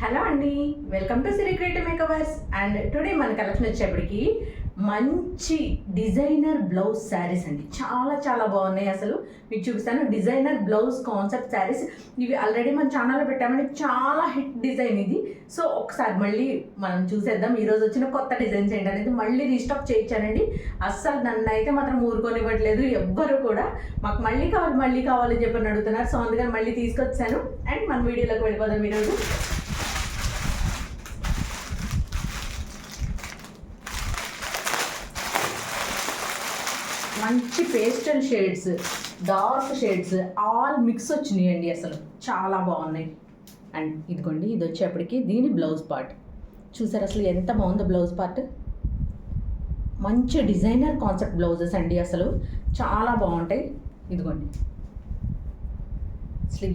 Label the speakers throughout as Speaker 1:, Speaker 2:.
Speaker 1: Hello అండి, welcome to Siri creative makeovers. And today మన collection వచ్చేప్పటికి మంచి డిజైనర్ బ్లౌజ్ శారీస్ అండి. చాలా చాలా బాగున్నాయి. అసలు మీకు చూపిస్తాను. డిజైనర్ బ్లౌజ్ కాన్సెప్ట్ శారీస్ ఇవి ఆల్రెడీ మన ఛానల్లో పెట్టామండి. చాలా హిట్ డిజైన్ ఇది. సో ఒకసారి మళ్ళీ మనం చూసేద్దాం ఈరోజు వచ్చిన కొత్త డిజైన్స్ ఏంటనేది. మళ్ళీ రీస్టాక్ చేయించానండి. అస్సలు నన్ను అయితే మాత్రం ఊరుకొనివ్వట్లేదు ఎవ్వరు కూడా. మాకు మళ్ళీ కావాలని చెప్పి అడుగుతున్నారు. సో అందుకని మళ్ళీ తీసుకొచ్చాను. అండ్ మన వీడియోలోకి వెళ్ళిపోదాం ఈరోజు. మంచి pastel shades, dark shades all mix వచ్చినాయండి. అసలు చాలా బాగున్నాయి. అండ్ ఇదిగోండి, ఇది వచ్చేప్పటికి దీని బ్లౌజ్ పార్ట్ చూసారు. అసలు ఎంత బాగుందో బ్లౌజ్ పార్ట్. మంచి డిజైనర్ కాన్సెప్ట్ బ్లౌజెస్ అండి. అసలు చాలా బాగుంటాయి. ఇదిగోండి, అసలు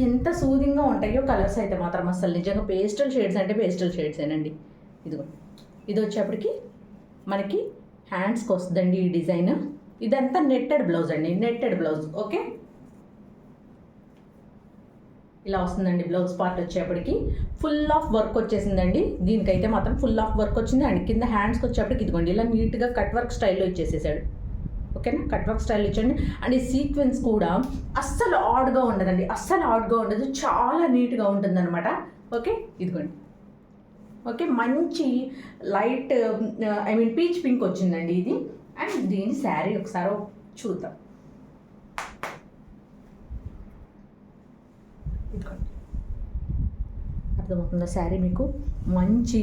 Speaker 1: ఎంత సూదింగ్గా ఉంటాయో కలర్స్ అయితే మాత్రం. అసలు నిజంగా పేస్టల్ షేడ్స్ అంటే పేస్టల్ షేడ్సేనండి. ఇదిగోండి, ఇది వచ్చేప్పటికి మనకి హ్యాండ్స్కి వస్తుందండి ఈ డిజైన్. ఇదంతా నెట్టెడ్ బ్లౌజ్ అండి, నెట్టెడ్ బ్లౌజ్. ఓకే, ఇలా వస్తుందండి బ్లౌజ్ పార్ట్. వచ్చేప్పటికి ఫుల్ ఆఫ్ వర్క్ వచ్చేసిందండి. దీనికైతే మాత్రం ఫుల్ ఆఫ్ వర్క్ వచ్చింది. అండ్ కింద హ్యాండ్స్కి వచ్చేప్పటికి ఇదిగోండి ఇలా నీట్గా కట్ వర్క్ స్టైల్లో ఇచ్చేసేసాడు. ఓకేనా, కట్ వర్క్ స్టైల్ ఇచ్చండి. అండ్ ఈ సీక్వెన్స్ కూడా అస్సలు ఆడ్గా ఉండదండి, అస్సలు ఆడ్గా ఉండదు. చాలా నీట్గా ఉంటుంది అనమాట. ఓకే, ఇదిగోండి. ఓకే, మంచి లైట్ పీచ్ పింక్ వచ్చిందండి ఇది. అండ్ దీని శారీ ఒకసారి చూద్దాం. అర్థమవుతుందా శారీ మీకు? మంచి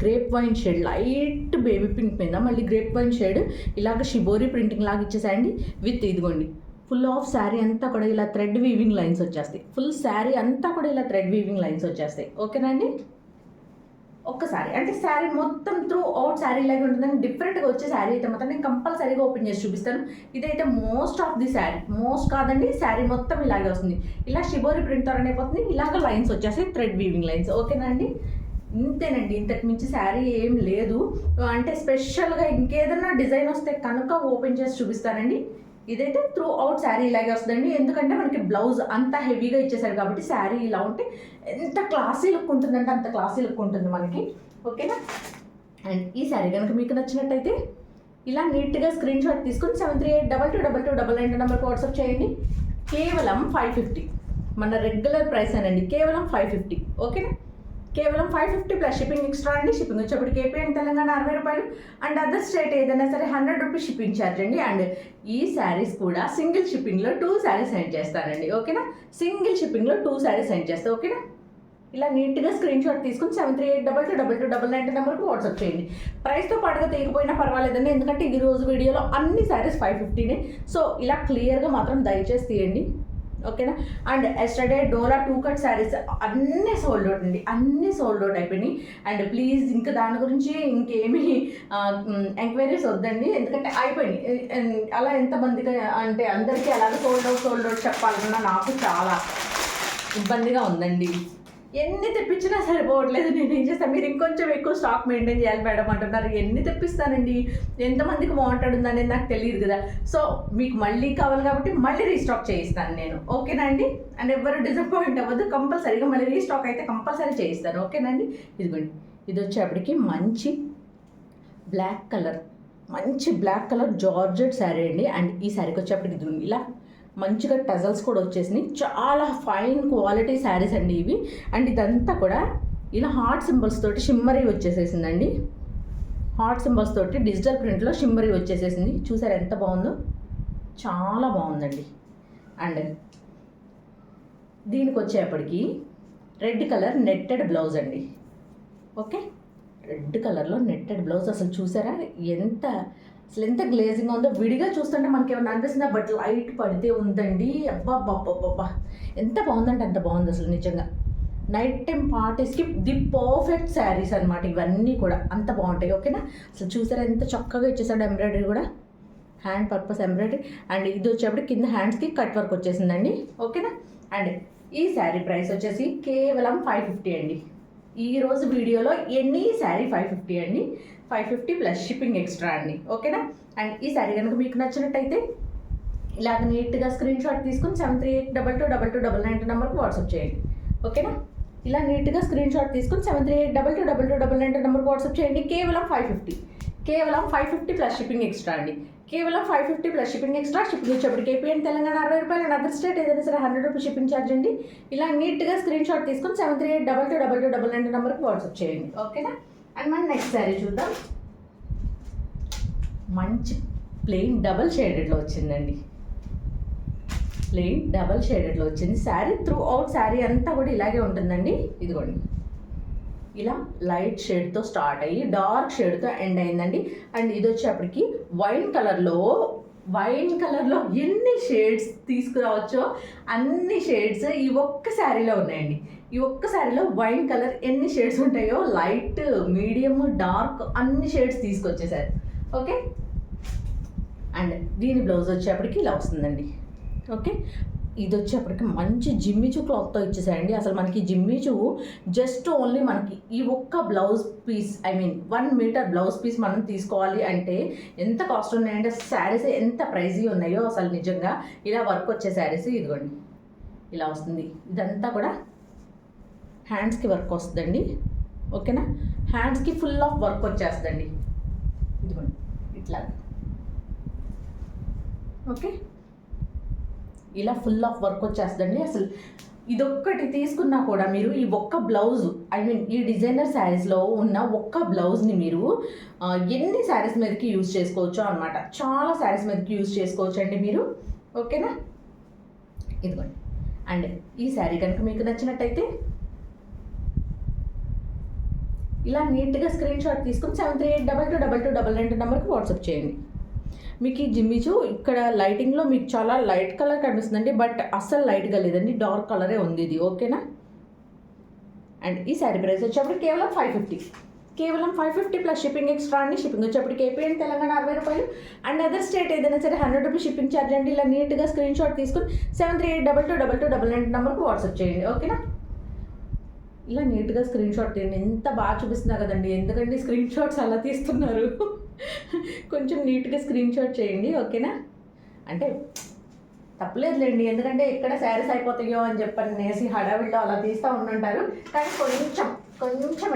Speaker 1: grape wine shade, light baby pink మీద మళ్ళీ గ్రేప్ వైన్ షేడ్ ఇలాగ షిబోరి ప్రింటింగ్ లాగా ఇచ్చేసాయండి. విత్ ఇదిగోండి ఫుల్ ఆఫ్ శారీ అంతా కూడా ఇలా థ్రెడ్ వీవింగ్ లైన్స్ వచ్చేస్తాయి. ఫుల్ శారీ అంతా కూడా ఇలా థ్రెడ్ వీవింగ్ లైన్స్ వచ్చేస్తాయి. ఓకేనా అండి? ఒక్కసారి అంటే శారీ మొత్తం త్రూ అవుట్ శారీ లాగా ఉంటుందని డిఫరెంట్గా వచ్చే శారీ అయితే మాత్రం నేను కంపల్సరీగా ఓపెన్ చేసి చూపిస్తాను. ఇదైతే most of the sari, most కాదండి, శారీ మొత్తం ఇలాగే వస్తుంది. ఇలా షిబోరి ప్రింట్ అయిపోతుంది. ఇలాగ లైన్స్ వచ్చేసి థ్రెడ్ వీవింగ్ లైన్స్. ఓకేనా అండి? ఇంతేనండి, ఇంతకు మించి శారీ ఏం లేదు. అంటే స్పెషల్గా ఇంకేదన్నా డిజైన్ వస్తే కనుక ఓపెన్ చేసి చూపిస్తానండి. ఇదైతే త్రూ అవుట్ శారీ ఇలాగే వస్తుందండి. ఎందుకంటే మనకి బ్లౌజ్ అంత హెవీగా ఇచ్చేసారు కాబట్టి శారీ ఇలా ఉంటే ఎంత క్లాసీ లుక్ ఉంటుందంటే అంత క్లాసీ లుక్ ఉంటుంది మనకి. ఓకేనా? అండ్ ఈ శారీ కనుక మీకు నచ్చినట్టయితే ఇలా నీట్గా స్క్రీన్ షాట్ తీసుకొని 7382222299 నెంబర్కి వాట్సాప్ చేయండి. కేవలం 550 మన రెగ్యులర్ ప్రైస్ అనండి, కేవలం 550. ఓకేనా? కేవలం 550 ప్లస్ షిప్పింగ్ ఎక్స్ట్రా అండి. షిప్పింగ్ వచ్చేప్పటికి ఏపీ అండ్ తెలంగాణ 60 రూపాయలు. అండ్ అదర్ స్టేట్ ఏదైనా సరే 100 రూపీస్ షిప్పింగ్ ఛార్జ్ అండి. అండ్ ఈ శారీస్ కూడా సింగిల్ షిప్పింగ్లో 2 శారీస్ సెండ్ చేస్తానండి. ఓకేనా? సింగిల్ షిప్పింగ్లో 2 శారీస్ సెండ్ చేస్తాను. ఓకేనా? ఇలా నీట్గా స్క్రీన్ షాట్ తీసుకుని 7382222299 నెంబర్కి వాట్సాప్ చేయండి. ప్రైస్తో పాటుగా తీయకపోయినా పర్వాలేదండి, ఎందుకంటే ఈ రోజు వీడియోలో అన్ని శారీస్ 550నే. సో ఇలా క్లియర్గా మాత్రం దయచేసి తీయండి. ఓకేనా? And yesterday dola 2 cut saris అన్నీ సోల్డ్ అవుట్ అండి, అన్నీ సోల్డ్ అవుట్ అయిపోయినాయి. అండ్ ప్లీజ్ ఇంకా దాని గురించి ఇంకేమీ ఎంక్వైరీస్ వద్దండి, ఎందుకంటే అయిపోయినాయి. అలా ఎంతమందికి అంటే అందరికీ అలాగే సోల్డ్ అవుట్ చెప్పాలన్నా నాకు చాలా ఇబ్బందిగా ఉందండి. ఎన్ని తెప్పించినా సరిపోవట్లేదు. నేను ఏం చేస్తాను, మీరు ఇంకొంచెం ఎక్కువ స్టాక్ మెయింటైన్ చేయాలి మేడం అంటున్నారు. ఎన్ని తెప్పిస్తానండి, ఎంతమందికి వాంటెడ్ ఉందనేది నాకు తెలియదు కదా. సో మీకు మళ్ళీ కావాలి కాబట్టి మళ్ళీ రీస్టాక్ చేయిస్తాను నేను. ఓకేనా అండి? అండ్ ఎవరు డిసప్పాయింట్ అవ్వద్దు, కంపల్సరీగా మళ్ళీ రీస్టాక్ అయితే కంపల్సరీ చేయిస్తాను. ఓకేనా అండి? ఇదిగోండి, ఇది వచ్చేప్పటికి మంచి బ్లాక్ కలర్ జార్జెట్ శారీ అండి. అండ్ ఈ శారీకి వచ్చేప్పటికి ఇది ఇలా మంచిగా టజల్స్ కూడా వచ్చేసినాయి. చాలా ఫైన్ క్వాలిటీ శారీస్ అండి ఇవి. అండ్ ఇదంతా కూడా ఇలా హార్ట్ సింబల్స్ తోటి షిమ్మరీ వచ్చేసేసిందండి. హార్ట్ సింబల్స్ తోటి డిజిటల్ ప్రింట్లో షిమ్మరీ వచ్చేసేసింది. చూసారు ఎంత బాగుందో? చాలా బాగుందండి. అండ్ దీనికి వచ్చేప్పటికి రెడ్ కలర్ నెట్టెడ్ బ్లౌజ్ అండి. ఓకే, రెడ్ కలర్లో నెట్టెడ్ బ్లౌజ్. అసలు చూసారా అసలు ఎంత గ్లేజింగ్ ఉందో? విడిగా చూస్తుంటే మనకి ఏమన్నా అనిపిస్తుందా? బట్ లైట్ పడితే ఉందండి. అబ్బా ఎంత బాగుందంటే అంత బాగుంది అసలు నిజంగా. నైట్ టైం పార్టీస్కి ది పర్ఫెక్ట్ శారీస్ అనమాట ఇవన్నీ కూడా, అంత బాగుంటాయి. ఓకేనా? అసలు చూసారా ఎంత చక్కగా ఇచ్చేసాడు ఎంబ్రాయిడరీ కూడా, హ్యాండ్ పర్పస్ ఎంబ్రాయిడరీ. అండ్ ఇది వచ్చేప్పుడు కింద హ్యాండ్స్కి కట్ వర్క్ వచ్చేసిందండి. ఓకేనా? అండ్ ఈ శారీ ప్రైస్ వచ్చేసి కేవలం 550 అండి. ఈరోజు వీడియోలో ఎనీ శారీ 550 అండి. 550 ప్లస్ షిప్పింగ్ ఎక్స్ట్రా అండి. ఓకేనా? అండ్ ఈ శారీ కనుక మీకు నచ్చినట్టయితే ఇలాగ నీట్గా స్క్రీన్ షాట్ తీసుకుని 73822299 నెంబర్కి వాట్సాప్ చేయండి. ఓకేనా? ఇలా నీట్గా స్క్రీన్ షాట్ తీసుకుని 7382222299 నెంబర్కి వాట్సాప్ చేయండి. కేవలం 550, కేవలం 550 ప్లస్ షిప్పింగ్ ఎక్స్ట్రా అండి. కేవలం 550 ప్లస్ షిప్పింగ్ ఎక్స్ట్రా. షిప్పింగ్ వచ్చేప్పటికి ఏపీ అండ్ తెలంగాణ 60 రూపాయలు అండ్ అదర్ స్టేట్ ఏదైనా సరే 100 రూపీస్ షిప్పింగ్ ఛార్జ్ అండి. ఇలా నీట్గా స్క్రీన్ షాట్ తీసుకుని 7382222299 నెంబర్కి వాట్సాప్ చేయండి. ఓకేనా? అండ్ మన నెక్స్ట్ శారీ చూద్దాం. మంచి ప్లెయిన్ డబల్ షేడెడ్లో వచ్చిందండి. ప్లెయిన్ డబల్ షేడెడ్లో వచ్చింది శారీ. త్రూ అవుట్ శారీ అంతా కూడా ఇలాగే ఉంటుందండి. ఇదిగోండి, ఇలా లైట్ షేడ్తో స్టార్ట్ అయ్యి డార్క్ షేడ్తో ఎండ్ అయిందండి. అండ్ ఇది వచ్చేప్పటికి వైన్ కలర్లో ఎన్ని షేడ్స్ తీసుకురావచ్చో అన్ని షేడ్స్ ఈ ఒక్క శారీలో ఉన్నాయండి. ఈ ఒక్క శారీలో వైన్ కలర్ ఎన్ని షేడ్స్ ఉంటాయో లైట్, మీడియం, డార్క్ అన్ని షేడ్స్ తీసుకొచ్చేసారు. ఓకే, అండ్ దీని బ్లౌజ్ వచ్చేప్పటికి ఇలా వస్తుందండి. ఓకే, ఇది వచ్చేప్పటికి మంచి జిమ్మిచూ క్లాత్తో ఇచ్చేసాయండి. అసలు మనకి జిమ్మిచూ జస్ట్ ఓన్లీ మనకి ఈ ఒక్క blouse piece, I mean 1 metre blouse piece మనం తీసుకోవాలి అంటే ఎంత కాస్ట్ ఉన్నాయంటే శారీస్ ఎంత ప్రైజీ ఉన్నాయో అసలు నిజంగా. ఇలా వర్క్ వచ్చే శారీస్ ఇదిగోండి ఇలా వస్తుంది. ఇదంతా కూడా హ్యాండ్స్కి వర్క్ వస్తుందండి. ఓకేనా? హ్యాండ్స్కి ఫుల్ ఆఫ్ వర్క్ వచ్చేస్తుందండి. ఇదిగోండి ఇట్లా. ఓకే, ఇలా ఫుల్ ఆఫ్ వర్క్ వచ్చేస్తుందండి. అసలు ఇదొక్కటి తీసుకున్నా కూడా మీరు ఈ ఒక్క బ్లౌజ్, ఐ మీన్ ఈ డిజైనర్ శారీస్లో ఉన్న ఒక్క బ్లౌజ్ని మీరు ఎన్ని శారీస్ మీదకి యూజ్ చేసుకోవచ్చు అనమాట. చాలా శారీస్ మీదకి యూజ్ చేసుకోవచ్చు అండి మీరు. ఓకేనా? ఇదిగోండి. అండ్ ఈ శారీ కనుక మీకు నచ్చినట్టయితే ఇలా నీట్గా స్క్రీన్ షాట్ తీసుకుని 7382222299 నెంబర్కి వాట్సాప్ చేయండి. మీకు ఈ జిమ్మిచూ ఇక్కడ లైటింగ్లో మీకు చాలా లైట్ కలర్ కనిపిస్తుందండి, బట్ అస్సలు లైట్గా లేదండి, డార్క్ కలరే ఉంది ఇది. ఓకేనా? అండ్ ఈ శారీ ప్రైస్ వచ్చేప్పటికి కేవలం 550, కేవలం 550 ప్లస్ షిప్పింగ్ ఎక్స్ట్రా అండి. షిప్పింగ్ వచ్చేప్పటికి ఏపీ అండ్ తెలంగాణ 60 రూపాయలు అండ్ అదర్ స్టేట్ ఏదైనా సరే 100 రూపీస్ షిప్పింగ్ ఛార్జ్ అండి. ఇలా నీట్గా స్క్రీన్ షాట్ తీసుకుని 7382222299 నెంబర్కి వాట్సాప్ చేయండి. ఓకేనా? ఇలా నీట్గా స్క్రీన్ షాట్ తీయండి. ఎంత బాగా చూపిస్తున్నా కదండి, ఎందుకండి స్క్రీన్ షాట్స్ అలా తీస్తున్నారు? కొంచెం నీట్గా స్క్రీన్ షాట్ చేయండి. ఓకేనా? అంటే తప్పలేదులేండి, ఎందుకంటే ఎక్కడ శారీస్ అయిపోతాయో అని చెప్పనేసి హడావిడిలో అలా తీస్తూ ఉంటుంటారు. కానీ కొంచెం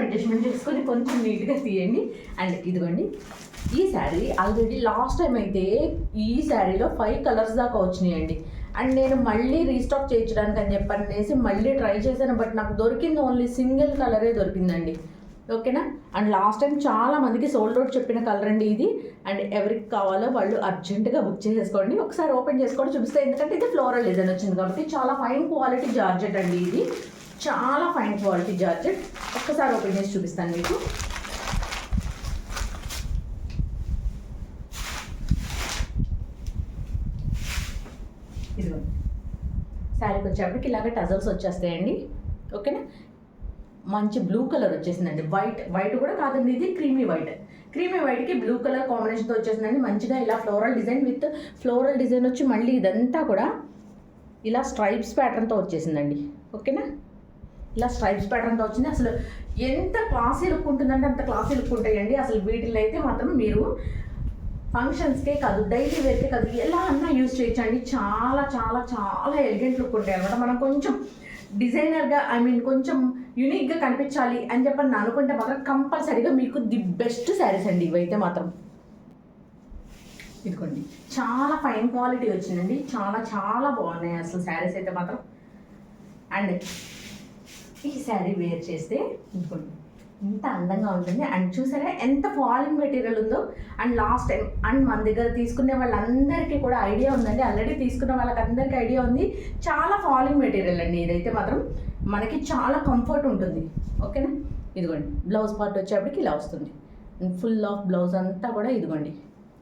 Speaker 1: అడ్జస్ట్మెంట్ చేసుకొని కొంచెం నీట్గా తీయండి. అండ్ ఇదిగోండి ఈ శారీ ఆల్రెడీ లాస్ట్ టైం అయితే ఈ శారీలో 5 కలర్స్ దాకా వచ్చినాయండి. అండ్ నేను మళ్ళీ రీస్టాక్ చేయించడానికి అని చెప్పనేసి మళ్ళీ ట్రై చేశాను, బట్ నాకు దొరికింది ఓన్లీ సింగిల్ కలరే దొరికిందండి. ఓకేనా? అండ్ లాస్ట్ టైం చాలా మందికి సోల్డ్ అవుట్ చెప్పిన కలర్ అండి ఇది. అండ్ ఎవరికి కావాలో వాళ్ళు అర్జెంటుగా బుక్ చేసేసుకోండి. ఒకసారి ఓపెన్ చేసుకోండి చూపిస్తే, ఎందుకంటే ఇది ఫ్లోరల్ డిజైన్ వచ్చింది కాబట్టి చాలా ఫైన్ క్వాలిటీ జార్జెట్ అండి ఇది, చాలా ఫైన్ క్వాలిటీ జార్జెట్. ఒక్కసారి ఓపెన్ చేసి చూపిస్తాను మీకు. ఇదిగోండి శారీకి వచ్చేప్పటికి ఇలాగ టజల్స్ వచ్చేస్తాయండి. ఓకేనా? మంచి బ్లూ కలర్ వచ్చేసిందండి. వైట్ కూడా కాదండి, ఇది క్రీమీ వైట్కి బ్లూ కలర్ కాంబినేషన్తో వచ్చేసిందండి. మంచిగా ఇలా ఫ్లోరల్ డిజైన్ వచ్చి మళ్ళీ ఇదంతా కూడా ఇలా స్ట్రైప్స్ ప్యాటర్న్తో వచ్చేసిందండి. ఓకేనా? ఇలా స్ట్రైప్స్ ప్యాటర్న్తో వచ్చింది. అసలు ఎంత క్లాసీ లుక్ ఉంటుందంటే అంత క్లాసీ లుక్ ఉంటాయండి. అసలు వీటిలో అయితే మాత్రం మీరు ఫంక్షన్స్కే కాదు, డైలీ వేర్కే కాదు, ఎలా అన్నా యూజ్ చేయొచ్చండి. చాలా చాలా చాలా ఎలిగెంట్ లుక్ ఉంటాయి అనమాట. మనం కొంచెం డిజైనర్గా, ఐ మీన్ కొంచెం యూనిక్గా కనిపించాలి అని చెప్పని అనుకుంటే మాత్రం కంపల్సరీగా మీకు ది బెస్ట్ శారీస్ అండి ఇవైతే మాత్రం. ఇదిగోండి చాలా ఫైన్ క్వాలిటీ వచ్చిందండి, చాలా చాలా బాగున్నాయి అసలు శారీస్ అయితే మాత్రం. అండ్ ఈ శారీ వేర్ చేస్తే ఇదిగోండి ఇంత అందంగా ఉంటుంది. అండ్ చూసారా ఎంత ఫాలింగ్ మెటీరియల్ ఉందో. అండ్ లాస్ట్ టైం అండ్ మన దగ్గర తీసుకునే వాళ్ళందరికీ కూడా ఐడియా ఉందండి, ఆల్రెడీ తీసుకున్న వాళ్ళకి అందరికీ ఐడియా ఉంది. చాలా ఫాలింగ్ మెటీరియల్ అండి ఇదైతే మాత్రం, మనకి చాలా కంఫర్ట్ ఉంటుంది. ఓకేనా? ఇదిగోండి బ్లౌజ్ పార్ట్ వచ్చేప్పటికి ఇలా వస్తుంది. ఫుల్ ఆఫ్ బ్లౌజ్ అంతా కూడా ఇదిగోండి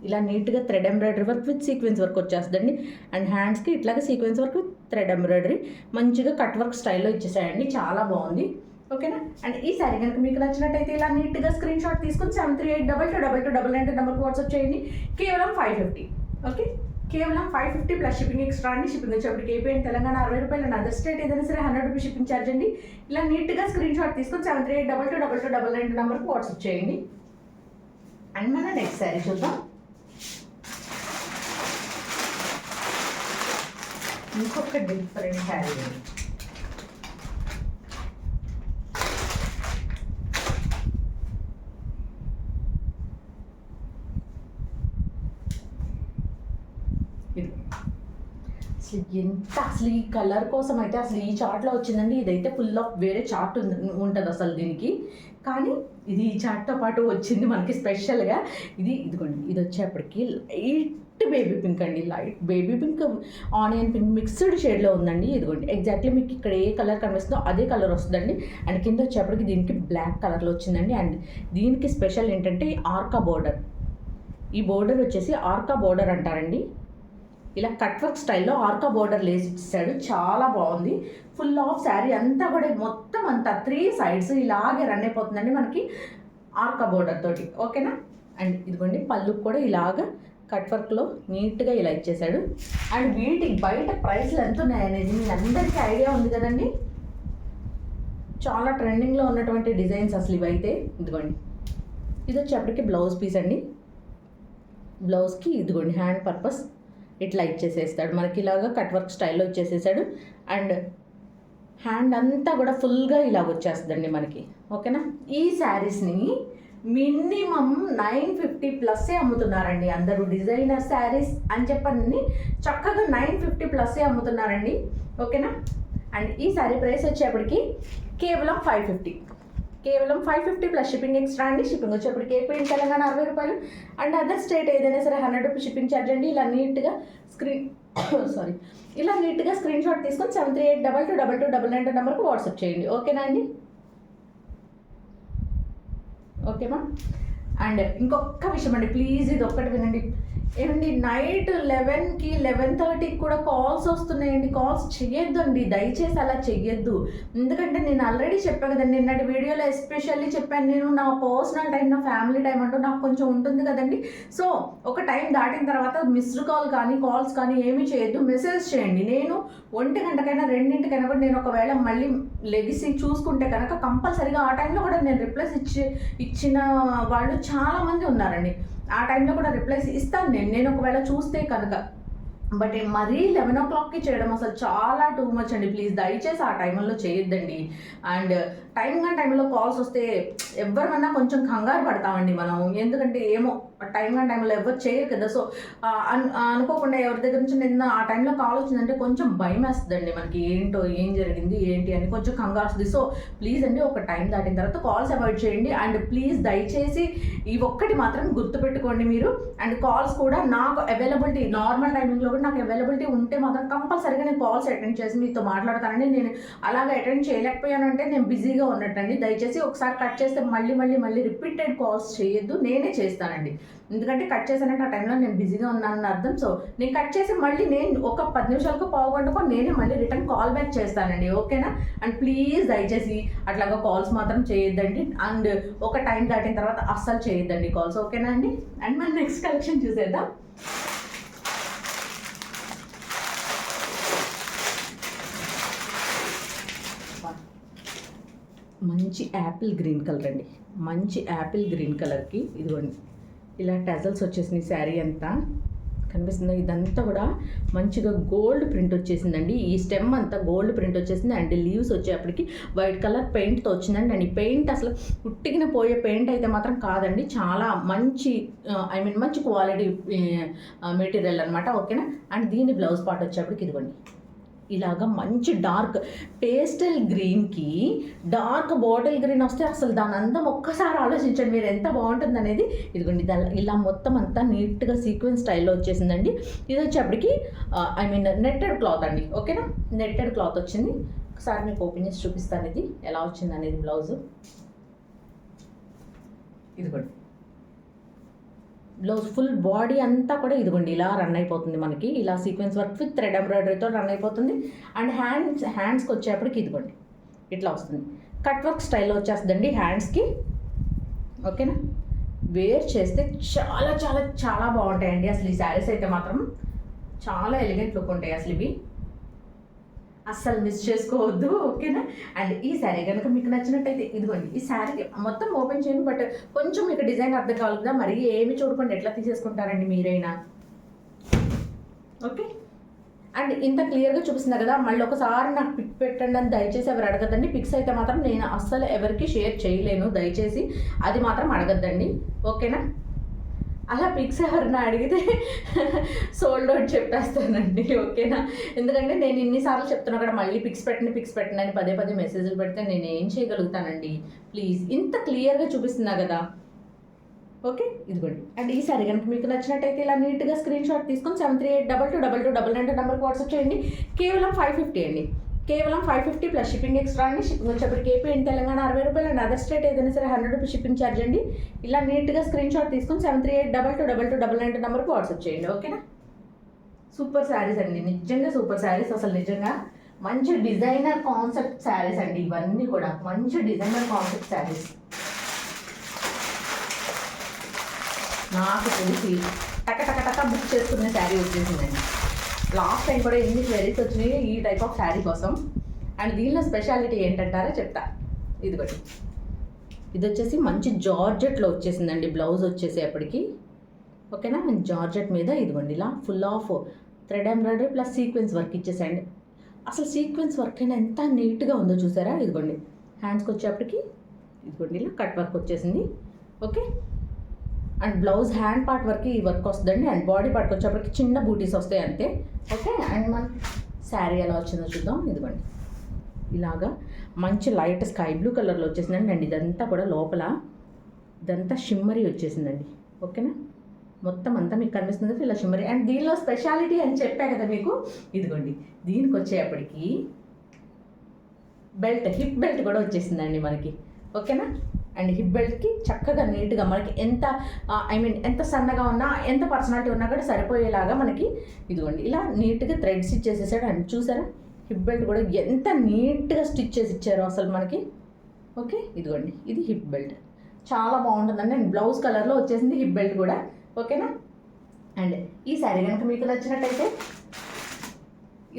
Speaker 1: ఇలా నీట్గా thread embroidery work with sequence work వచ్చేస్తుందండి. అండ్ హ్యాండ్స్కి ఇట్లాగే sequence work with thread embroidery మంచిగా కట్ వర్క్ స్టైల్లో ఇచ్చేసాయండి, చాలా బాగుంది. ఓకేనా? అండ్ ఈ శారీ కనుక మీకు నచ్చినట్టయితే ఇలా నీట్గా స్క్రీన్ షాట్ తీసుకుని 7382222299 నెంబర్కి వాట్సాప్ చేయండి. కేవలం 550. ఓకే, కేవలం 550 ప్లస్ షిప్పింగ్ ఎక్స్ట్రా అండి. షిప్పింగ్ వచ్చేప్పటికి ఏపీ అండ్ తెలంగాణ 60 రూపాయలు అండ్ అదర్ స్టేట్ ఏదైనా సరే 100 రూపీస్ షిప్పింగ్ ఛార్జ్ అండి. ఇలా నీట్గా స్క్రీన్ షాట్ తీసుకుని 7382222299 నెంబర్కి వాట్సాప్ చేయండి. అండ్ మన నెక్స్ట్ శారీ చూద్దాం. ఇంకొక డిఫరెంట్ శారీ. అసలు ఈ కలర్ కోసం అయితే అసలు ఈ చార్ట్లో వచ్చిందండి. ఇదైతే ఫుల్ ఆఫ్ వేరే చార్ట్ ఉంటుంది అసలు దీనికి, కానీ ఇది ఈ చార్ట్తో పాటు వచ్చింది మనకి స్పెషల్గా. ఇదిగోండి, ఇది వచ్చేప్పటికి లైట్ బేబీ పింక్ అండి. Light baby pink onion pink mixed షేడ్లో ఉందండి. ఇదిగోండి ఎగ్జాక్ట్లీ మీకు ఇక్కడ ఏ కలర్ కనిపిస్తుందో అదే కలర్ వస్తుందండి. అండ్ కింద వచ్చేప్పటికి దీనికి బ్లాక్ కలర్లో వచ్చిందండి. అండ్ దీనికి స్పెషల్ ఏంటంటే ఆర్కా బోర్డర్. ఈ బోర్డర్ వచ్చేసి ఆర్కా బోర్డర్ అంటారండి. ఇలా కట్ వర్క్ స్టైల్లో ఆర్కా బోర్డర్ లేస్ ఇచ్చాడు, చాలా బాగుంది. ఫుల్ ఆఫ్ శారీ అంతా కూడా మొత్తం అంతా 3 sides ఇలాగే రన్ అయిపోతుందండి మనకి ఆర్కా బోర్డర్ తోటి, ఓకేనా. అండ్ ఇదిగోండి పళ్ళు కూడా ఇలాగ కట్ వర్క్లో నీట్గా ఇలా ఇచ్చేసాడు. అండ్ వీటికి బయట ప్రైస్లు ఎంత ఉన్నాయనేది మీ అందరికీ ఐడియా ఉంది కదండి. చాలా ట్రెండింగ్లో ఉన్నటువంటి డిజైన్స్ అసలు ఇవైతే. ఇదిగోండి ఇది వచ్చేప్పటికి బ్లౌజ్ పీస్ అండి. బ్లౌజ్కి ఇదిగోండి హ్యాండ్ పర్పస్ ఇట్లా ఇచ్చేసేస్తాడు మనకి, ఇలాగా కట్ వర్క్ స్టైల్లో ఇచ్చేసేసాడు. అండ్ హ్యాండ్ అంతా కూడా ఫుల్గా ఇలాగ వచ్చేస్తుందండి మనకి, ఓకేనా. ఈ శారీస్ని మినిమం 950+ అమ్ముతున్నారండి అందరూ. డిజైనర్ శారీస్ అని చెప్పని చక్కగా 950+ అమ్ముతున్నారండి, ఓకేనా. అండ్ ఈ శారీ ప్రైస్ వచ్చేప్పటికి కేవలం 550, కేవలం 550 ప్లస్ షిప్పింగ్ ఎక్స్ట్రా అండి. షిప్పింగ్ వచ్చేప్పటికి ఏపీ తెలంగాణ 60 రూపాయలు. అండ్ అదర్ స్టేట్ ఏదైనా సరే 100 రూపీస్ షిప్పింగ్ ఛార్జ్ అండి. ఇలా నీట్గా స్క్రీన్ షాట్ తీసుకొని 7382222299 నెంబర్కి వాట్సాప్ చేయండి, ఓకేనా అండి. ఓకేమా. అండ్ ఇంకొక విషయం అండి, ప్లీజ్ ఇది ఒక్కటి వినండి. ఏమండి నైట్ 11కి 11:30కి కూడా కాల్స్ వస్తున్నాయండి. కాల్స్ చెయ్యొద్దండి, దయచేసి అలా చెయ్యొద్దు. ఎందుకంటే నేను ఆల్రెడీ చెప్పాను కదండి నిన్నటి వీడియోలో, ఎస్పెషల్లీ చెప్పాను నేను నా పర్సనల్ టైం, నా ఫ్యామిలీ టైం అంటూ నాకు కొంచెం ఉంటుంది కదండి. సో ఒక టైం దాటిన తర్వాత మిస్డ్ కాల్ కానీ కాల్స్ కానీ ఏమీ చేయొద్దు, మెసేజ్ చేయండి. నేను 1 గంటకైనా 2ంటికైనా కూడా నేను ఒకవేళ మళ్ళీ లెగిసి చూసుకుంటే కనుక కంపల్సరీగా ఆ టైంలో కూడా నేను రిప్లైస్ ఇచ్చిన వాళ్ళు చాలామంది ఉన్నారండి. ఆ టైంలో కూడా రిప్లైస్ ఇస్తాను నేను ఒకవేళ చూస్తే కనుక. బట్ మరీ 11 o'clockకి చేయడం అసలు చాలా టూ మచ్ అండి. ప్లీజ్ దయచేసి ఆ టైంలో చేయొద్దండి. అండ్ టైంలో కాల్స్ వస్తే ఎవరిమన్నా కొంచెం కంగారు పడతామండి మనం, ఎందుకంటే ఏమో టైంలో ఎవరు చేయరు కదా. సో అనుకోకుండా ఎవరి దగ్గర నుంచి నిన్న ఆ టైంలో కాల్ వచ్చిందంటే కొంచెం భయం వేస్తుందండి మనకి, ఏంటో ఏం జరిగింది ఏంటి అని కొంచెం కంగారు వస్తుంది. సో ప్లీజ్ అండి ఒక టైం దాటిన తర్వాత కాల్స్ అవాయిడ్ చేయండి. అండ్ ప్లీజ్ దయచేసి ఈ ఒక్కటి మాత్రం గుర్తుపెట్టుకోండి మీరు. అండ్ కాల్స్ కూడా నాకు అవైలబిలిటీ నార్మల్ టైమింగ్లో కూడా నాకు అవైలబిలిటీ ఉంటే మాత్రం కంపల్సరీగా నేను కాల్స్ అటెండ్ చేసి మీతో మాట్లాడతానండి. నేను అలాగే అటెండ్ చేయలేకపోయానంటే నేను బిజీగా ఉన్నట్టండి. దయచేసి ఒకసారి కట్ చేస్తే మళ్ళీ రిపీటెడ్ కాల్స్ చేయొద్దు, నేనే చేస్తానండి. ఎందుకంటే కట్ చేశానంటే ఆ టైంలో నేను బిజీగా ఉన్నానని అర్థం. సో నేను కట్ చేసి మళ్ళీ నేను ఒక 10 నిమిషాలకు పావు గంటకో నేనే మళ్ళీ రిటర్న్ కాల్ బ్యాక్ చేస్తానండి, ఓకేనా. అండ్ ప్లీజ్ దయచేసి అట్లాగా కాల్స్ మాత్రం చేయొద్దండి. అండ్ ఒక టైం దాటిన తర్వాత అస్సలు చేయొద్దండి కాల్స్, ఓకేనా అండి. అండ్ మన నెక్స్ట్ కలెక్షన్ చూసేద్దాం. మంచి యాపిల్ గ్రీన్ కలర్ అండి, మంచి యాపిల్ గ్రీన్ కలర్కి ఇదిగోండి ఇలా టజల్స్ వచ్చేసినాయి. శారీ అంతా కనిపిస్తుంది, ఇదంతా కూడా మంచిగా గోల్డ్ ప్రింట్ వచ్చేసిందండి. ఈ స్టెమ్ అంతా గోల్డ్ ప్రింట్ వచ్చేసింది. అండ్ లీవ్స్ వచ్చేప్పటికి వైట్ కలర్ పెయింట్తో వచ్చిందండి. అండ్ ఈ పెయింట్ అసలు ఉట్టిగిన పోయే పెయింట్ అయితే మాత్రం కాదండి, చాలా మంచి మంచి క్వాలిటీ మెటీరియల్ అనమాట, ఓకేనా. అండ్ దీని బ్లౌజ్ పార్ట్ వచ్చేప్పటికి ఇదిగోండి ఇలాగా మంచి డార్క్ పేస్టల్ గ్రీన్కి డార్క్ బాటిల్ గ్రీన్ వస్తే అసలు దాని అందం ఒక్కసారి ఆలోచించండి మీరు ఎంత బాగుంటుంది అనేది. ఇదిగోండి ఇలా మొత్తం అంతా నీట్గా సీక్వెన్స్ స్టైల్లో వచ్చేసిందండి. ఇది వచ్చేప్పటికి నెట్టెడ్ క్లాత్ అండి, ఓకేనా. నెట్టెడ్ క్లాత్ వచ్చింది. ఒకసారి మీకు ఓపెన్ చేసి చూపిస్తాను ఇది ఎలా వచ్చింది అనేది బ్లౌజు. ఇదిగోండి బ్లౌజ్ ఫుల్ బాడీ అంతా కూడా ఇదిగోండి ఇలా రన్ అయిపోతుంది మనకి, ఇలా సీక్వెన్స్ వర్క్ విత్ థ్రెడ్ ఎంబ్రాయిడరీతో రన్ అయిపోతుంది. అండ్ హ్యాండ్స్కి వచ్చేప్పటికి ఇదిగోండి ఇట్లా వస్తుంది, కట్ వర్క్ స్టైల్లో వచ్చేస్తుందండి హ్యాండ్స్కి, ఓకేనా. వేర్ చేస్తే చాలా చాలా చాలా బాగుంటాయండి అసలు ఈ శారీస్ అయితే మాత్రం చాలా ఎలిగెంట్ లుక్ ఉంటాయి అసలు ఇవి, అస్సలు మిస్ చేసుకోవద్దు, ఓకేనా. అండ్ ఈ శారీ కనుక మీకు నచ్చినట్టయితే ఇదిగోండి ఈ శారీ మొత్తం ఓపెన్ చేయండి. బట్ కొంచెం మీకు డిజైన్ అర్థం కావాలి కదా, మరి ఏమి చూడకుండా ఎట్లా తీసేసుకుంటారండి మీరైనా, ఓకే. అండ్ ఇంత క్లియర్గా చూపిస్తున్నా కదా, మళ్ళీ ఒకసారి నాకు పిక్ పెట్టండి అని దయచేసి ఎవరు అడగద్దండి. పిక్స్ అయితే మాత్రం నేను అస్సలు ఎవరికి షేర్ చేయలేను, దయచేసి అది మాత్రం అడగద్దండి, ఓకేనా. అలా పిక్స్ ఎవరైనా అడిగితే సోల్డ్ అవుట్ చెప్పేస్తానండి, ఓకేనా? ఎందుకంటే నేను ఇన్నిసార్లు చెప్తున్నా కూడా మళ్ళీ పిక్స్ పెట్టండి అని పదే పదే మెసేజ్లు పెడితే నేను ఏం చేయగలుగుతానండి? ప్లీజ్, ఇంత క్లియర్గా చూపిస్తున్నా కదా, ఓకే? ఇదిగోండి. అండ్ ఈ సారీ కనుక మీకు నచ్చినట్టయితే ఇలా నీట్గా స్క్రీన్ షాట్ తీసుకొని 7382222299 నెంబర్కి వాట్సాప్ చేయండి. కేవలం 550 అండి, కేవలం 550 ప్లస్ షిప్పింగ్ ఎక్స్ట్రా అండి. షిప్పింగ్ వచ్చేప్పటికి ఏపీ అండ్ తెలంగాణ 60 రూపాయలు అండ్ అదర్ స్టేట్ ఏదైనా సరే 100 రూపీస్ షిప్పింగ్ ఛార్జ్ అండి. ఇలా నీట్గా స్క్రీన్ షాట్ తీసుకొని 7382222299 నెంబర్కి వాట్సాప్ చేయండి, ఓకేనా? సూపర్ శారీస్ అండి, నిజంగా సూపర్ శారీస్, అసలు నిజంగా మంచి డిజైనర్ కాన్సెప్ట్ శారీస్ అండి ఇవన్నీ కూడా, మంచి డిజైనర్ కాన్సెప్ట్ శారీస్. నాకు తెలిసి టక బుక్ చేసుకునే శారీ వచ్చేసిందండి. లాస్ట్ టైం కూడా ఎన్ని క్వెరీస్ వచ్చినాయి ఈ టైప్ ఆఫ్ శారీ కోసం. అండ్ దీనిలో స్పెషాలిటీ ఏంటంటారో చెప్తా. ఇదిగోటి, ఇది వచ్చేసి మంచి జార్జెట్లో వచ్చేసిందండి బ్లౌజ్ వచ్చేసేపటికి, ఓకేనా? జార్జెట్ మీద ఇదిగోండి ఇలా full of thread embroidery plus sequence work ఇచ్చేసండి. అసలు సీక్వెన్స్ వర్క్ అయినా ఎంత నీట్గా ఉందో చూసారా? ఇదిగోండి హ్యాండ్స్కి వచ్చేప్పటికి ఇదిగోండి ఇలా కట్ వర్క్ వచ్చేసింది, okay? And blouse hand part వరకు ఈ వర్క్ వస్తుందండి. అండ్ బాడీ పార్ట్కి వచ్చేప్పటికి చిన్న బూటీస్ వస్తాయి అంతే, ఓకే? అండ్ మన శారీ ఎలా వచ్చిందో చూద్దాం. ఇదిగోండి ఇలాగా మంచి లైట్ స్కై బ్లూ కలర్లో వచ్చేసిందండి. అండ్ ఇదంతా కూడా లోపల ఇదంతా షిమ్మరీ వచ్చేసిందండి, ఓకేనా? మొత్తం అంతా మీకు కనిపిస్తుంది కదా ఇలా షిమ్మరీ. అండ్ దీనిలో స్పెషాలిటీ అని చెప్పా కదా మీకు, ఇదిగోండి దీనికి వచ్చేప్పటికి బెల్ట్, హిప్ బెల్ట్ కూడా వచ్చేసిందండి మనకి, ఓకేనా? అండ్ హిప్ బెల్ట్కి చక్కగా నీట్గా మనకి ఎంత ఎంత సన్నగా ఉన్నా ఎంత పర్సనాలిటీ ఉన్నా కూడా సరిపోయేలాగా మనకి ఇదిగోండి ఇలా నీట్గా థ్రెడ్స్ ఇచ్చేసేసాడు. అండ్ చూసారా హిప్ బెల్ట్ కూడా ఎంత నీట్గా స్టిచ్ చేసి ఇచ్చారో అసలు మనకి, ఓకే? ఇదిగోండి ఇది హిప్ బెల్ట్, చాలా బాగుంటుందండి. అండ్ బ్లౌజ్ కలర్లో వచ్చేసింది హిప్ బెల్ట్ కూడా, ఓకేనా? అండ్ ఈ శారీ కనుక మీకు నచ్చినట్టయితే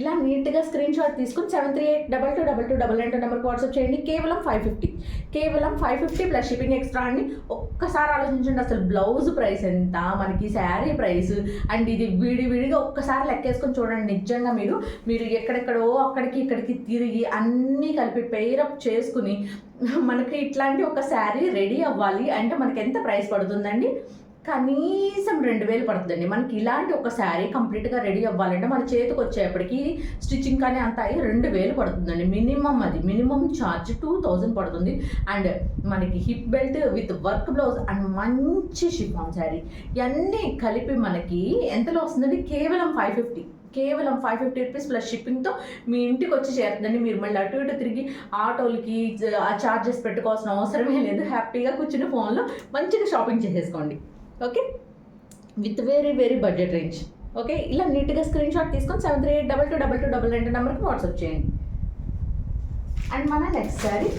Speaker 1: ఇలా నీట్గా స్క్రీన్ షాట్ తీసుకుని 7382222299 నెంబర్కి వాట్సాప్ చేయండి. కేవలం 550 ప్లస్ షిప్పింగ్ ఎక్స్ట్రా అండి. ఒక్కసారి ఆలోచించండి, అసలు బ్లౌజ్ ప్రైస్ ఎంత, మనకి శారీ ప్రైస్, అండ్ ఇది విడివిడిగా ఒక్కసారి లెక్కేసుకొని చూడండి. నిజంగా మీరు ఎక్కడెక్కడో అక్కడికి ఇక్కడికి తిరిగి అన్నీ కలిపి పెయిరప్ చేసుకుని మనకి ఇట్లాంటి ఒక శారీ రెడీ అవ్వాలి అంటే మనకి ఎంత ప్రైస్ పడుతుందండి? కనీసం 2000 పడుతుందండి మనకి. ఇలాంటి ఒక శారీ కంప్లీట్గా రెడీ అవ్వాలంటే మన చేతికి వచ్చేప్పటికి స్టిచ్చింగ్ కానీ అంత అయ్యి 2000 పడుతుందండి మినిమం. అది మినిమం ఛార్జ్ 2000 పడుతుంది. అండ్ మనకి hip belt with work blouse and మంచి షిఫాన్ శారీ ఇవన్నీ కలిపి మనకి ఎంతలో వస్తుందండి? కేవలం 550 రూపీస్ ప్లస్ షిప్పింగ్తో మీ ఇంటికి వచ్చి చేరుతుందండి. మీరు మళ్ళీ అటు ఇటు తిరిగి ఆటోలకి ఆ ఛార్జెస్ పెట్టుకోవాల్సిన అవసరమే లేదు. హ్యాపీగా కూర్చుని ఫోన్లో మంచిగా షాపింగ్ చేసేసుకోండి, okay? With very budget range, okay? ఇలా నీట్గా స్క్రీన్ షాట్ తీసుకొని 7382222299 నెంబర్కి వాట్సాప్ చేయండి. అండ్ మన నెక్స్ట్ శారీ,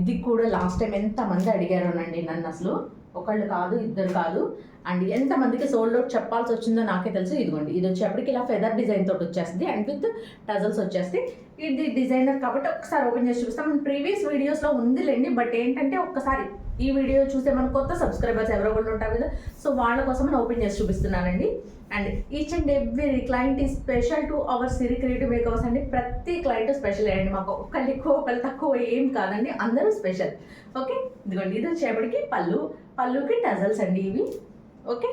Speaker 1: ఇది కూడా లాస్ట్ టైం ఎంతమంది అడిగారోనండి నన్ను, అసలు ఒకళ్ళు కాదు ఇద్దరు కాదు. అండ్ ఎంతమందికి సోల్డ్ అవుట్ చెప్పాల్సి వచ్చిందో నాకే తెలుసు. ఇదిగోండి ఇది వచ్చేప్పటికి ఇలా ఫెదర్ డిజైన్ తోటి వచ్చేస్తుంది అండ్ విత్ టజల్స్ వచ్చేస్తాయి. ఇది డిజైనర్ కాబట్టి ఒకసారి ఓపెన్ చేసి చూపిస్తాం. ప్రీవియస్ వీడియోస్లో ఉందిలేండి, బట్ ఏంటంటే ఒక్కసారి ఈ వీడియో చూస్తే మన కొత్త సబ్స్క్రైబర్స్ ఎవరో కూడా ఉంటారు కదా, సో వాళ్ళ కోసం నేను ఓపెన్ చేసి చూపిస్తున్నానండి. And each and every client ఈ special to our Siri creative makers అండి. ప్రతి క్లయింట్ స్పెషల్ అండి, మాకు ఒకళ్ళు ఎక్కువ ఒకళ్ళు తక్కువ ఏం కాదండి, అందరూ స్పెషల్, ఓకే? ఇదిగోండి ఇది వచ్చేప్పటికి పళ్ళుకి టజల్స్ అండి ఇవి, okay?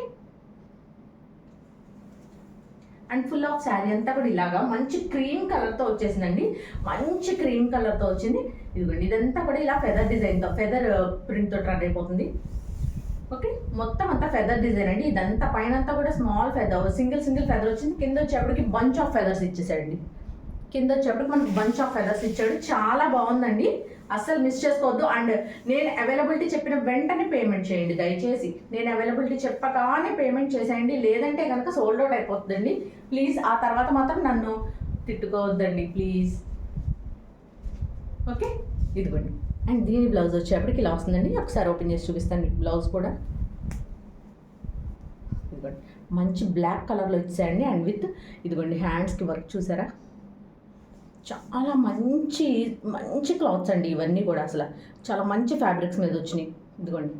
Speaker 1: And full of sari అంతా కూడా ఇలాగా మంచి క్రీమ్ కలర్తో వచ్చేసిందండి, మంచి క్రీమ్ కలర్తో వచ్చింది. ఇదిగోండి ఇదంతా కూడా ఇలా ఫెదర్ డిజైన్తో ఫెదర్ ప్రింట్తో రన్ అయిపోతుంది, ఓకే? మొత్తం అంతా ఫెదర్ డిజైన్ అండి. ఇదంతా పైన అంతా కూడా స్మాల్ ఫెదర్ సింగిల్ ఫెదర్ వచ్చింది. కింద వచ్చేప్పటికి బంచ్ ఆఫ్ ఫెదర్స్ ఇచ్చేసాడండి. కింద వచ్చేప్పటికి మనకి బంచ్ ఆఫ్ ఫెదర్స్ ఇచ్చాడు. చాలా బాగుందండి, అస్సలు మిస్ చేసుకోవద్దు. అండ్ నేను అవైలబిలిటీ చెప్పిన వెంటనే పేమెంట్ చేయండి దయచేసి. నేను అవైలబిలిటీ చెప్పగానే పేమెంట్ చేసేయండి, లేదంటే కనుక సోల్డ్ అవుట్ అయిపోతుందండి. ప్లీజ్ ఆ తర్వాత మాత్రం నన్ను తిట్టుకోవద్దండి ప్లీజ్, ఓకే? ఇదిగోండి. అండ్ దీని బ్లౌజ్ వచ్చేప్పటికి ఇలా వస్తుందండి. ఒకసారి ఓపెన్ చేసి చూపిస్తాను మీకు బ్లౌజ్ కూడా. ఇదిగోండి మంచి బ్లాక్ కలర్లో ఇచ్చాయండి. అండ్ విత్ ఇదిగోండి హ్యాండ్స్కి వర్క్ చూసారా, చాలా మంచి క్లాత్స్ అండి ఇవన్నీ కూడా. అసలు చాలా మంచి ఫ్యాబ్రిక్స్ మీద వచ్చినాయి. ఇదిగోండి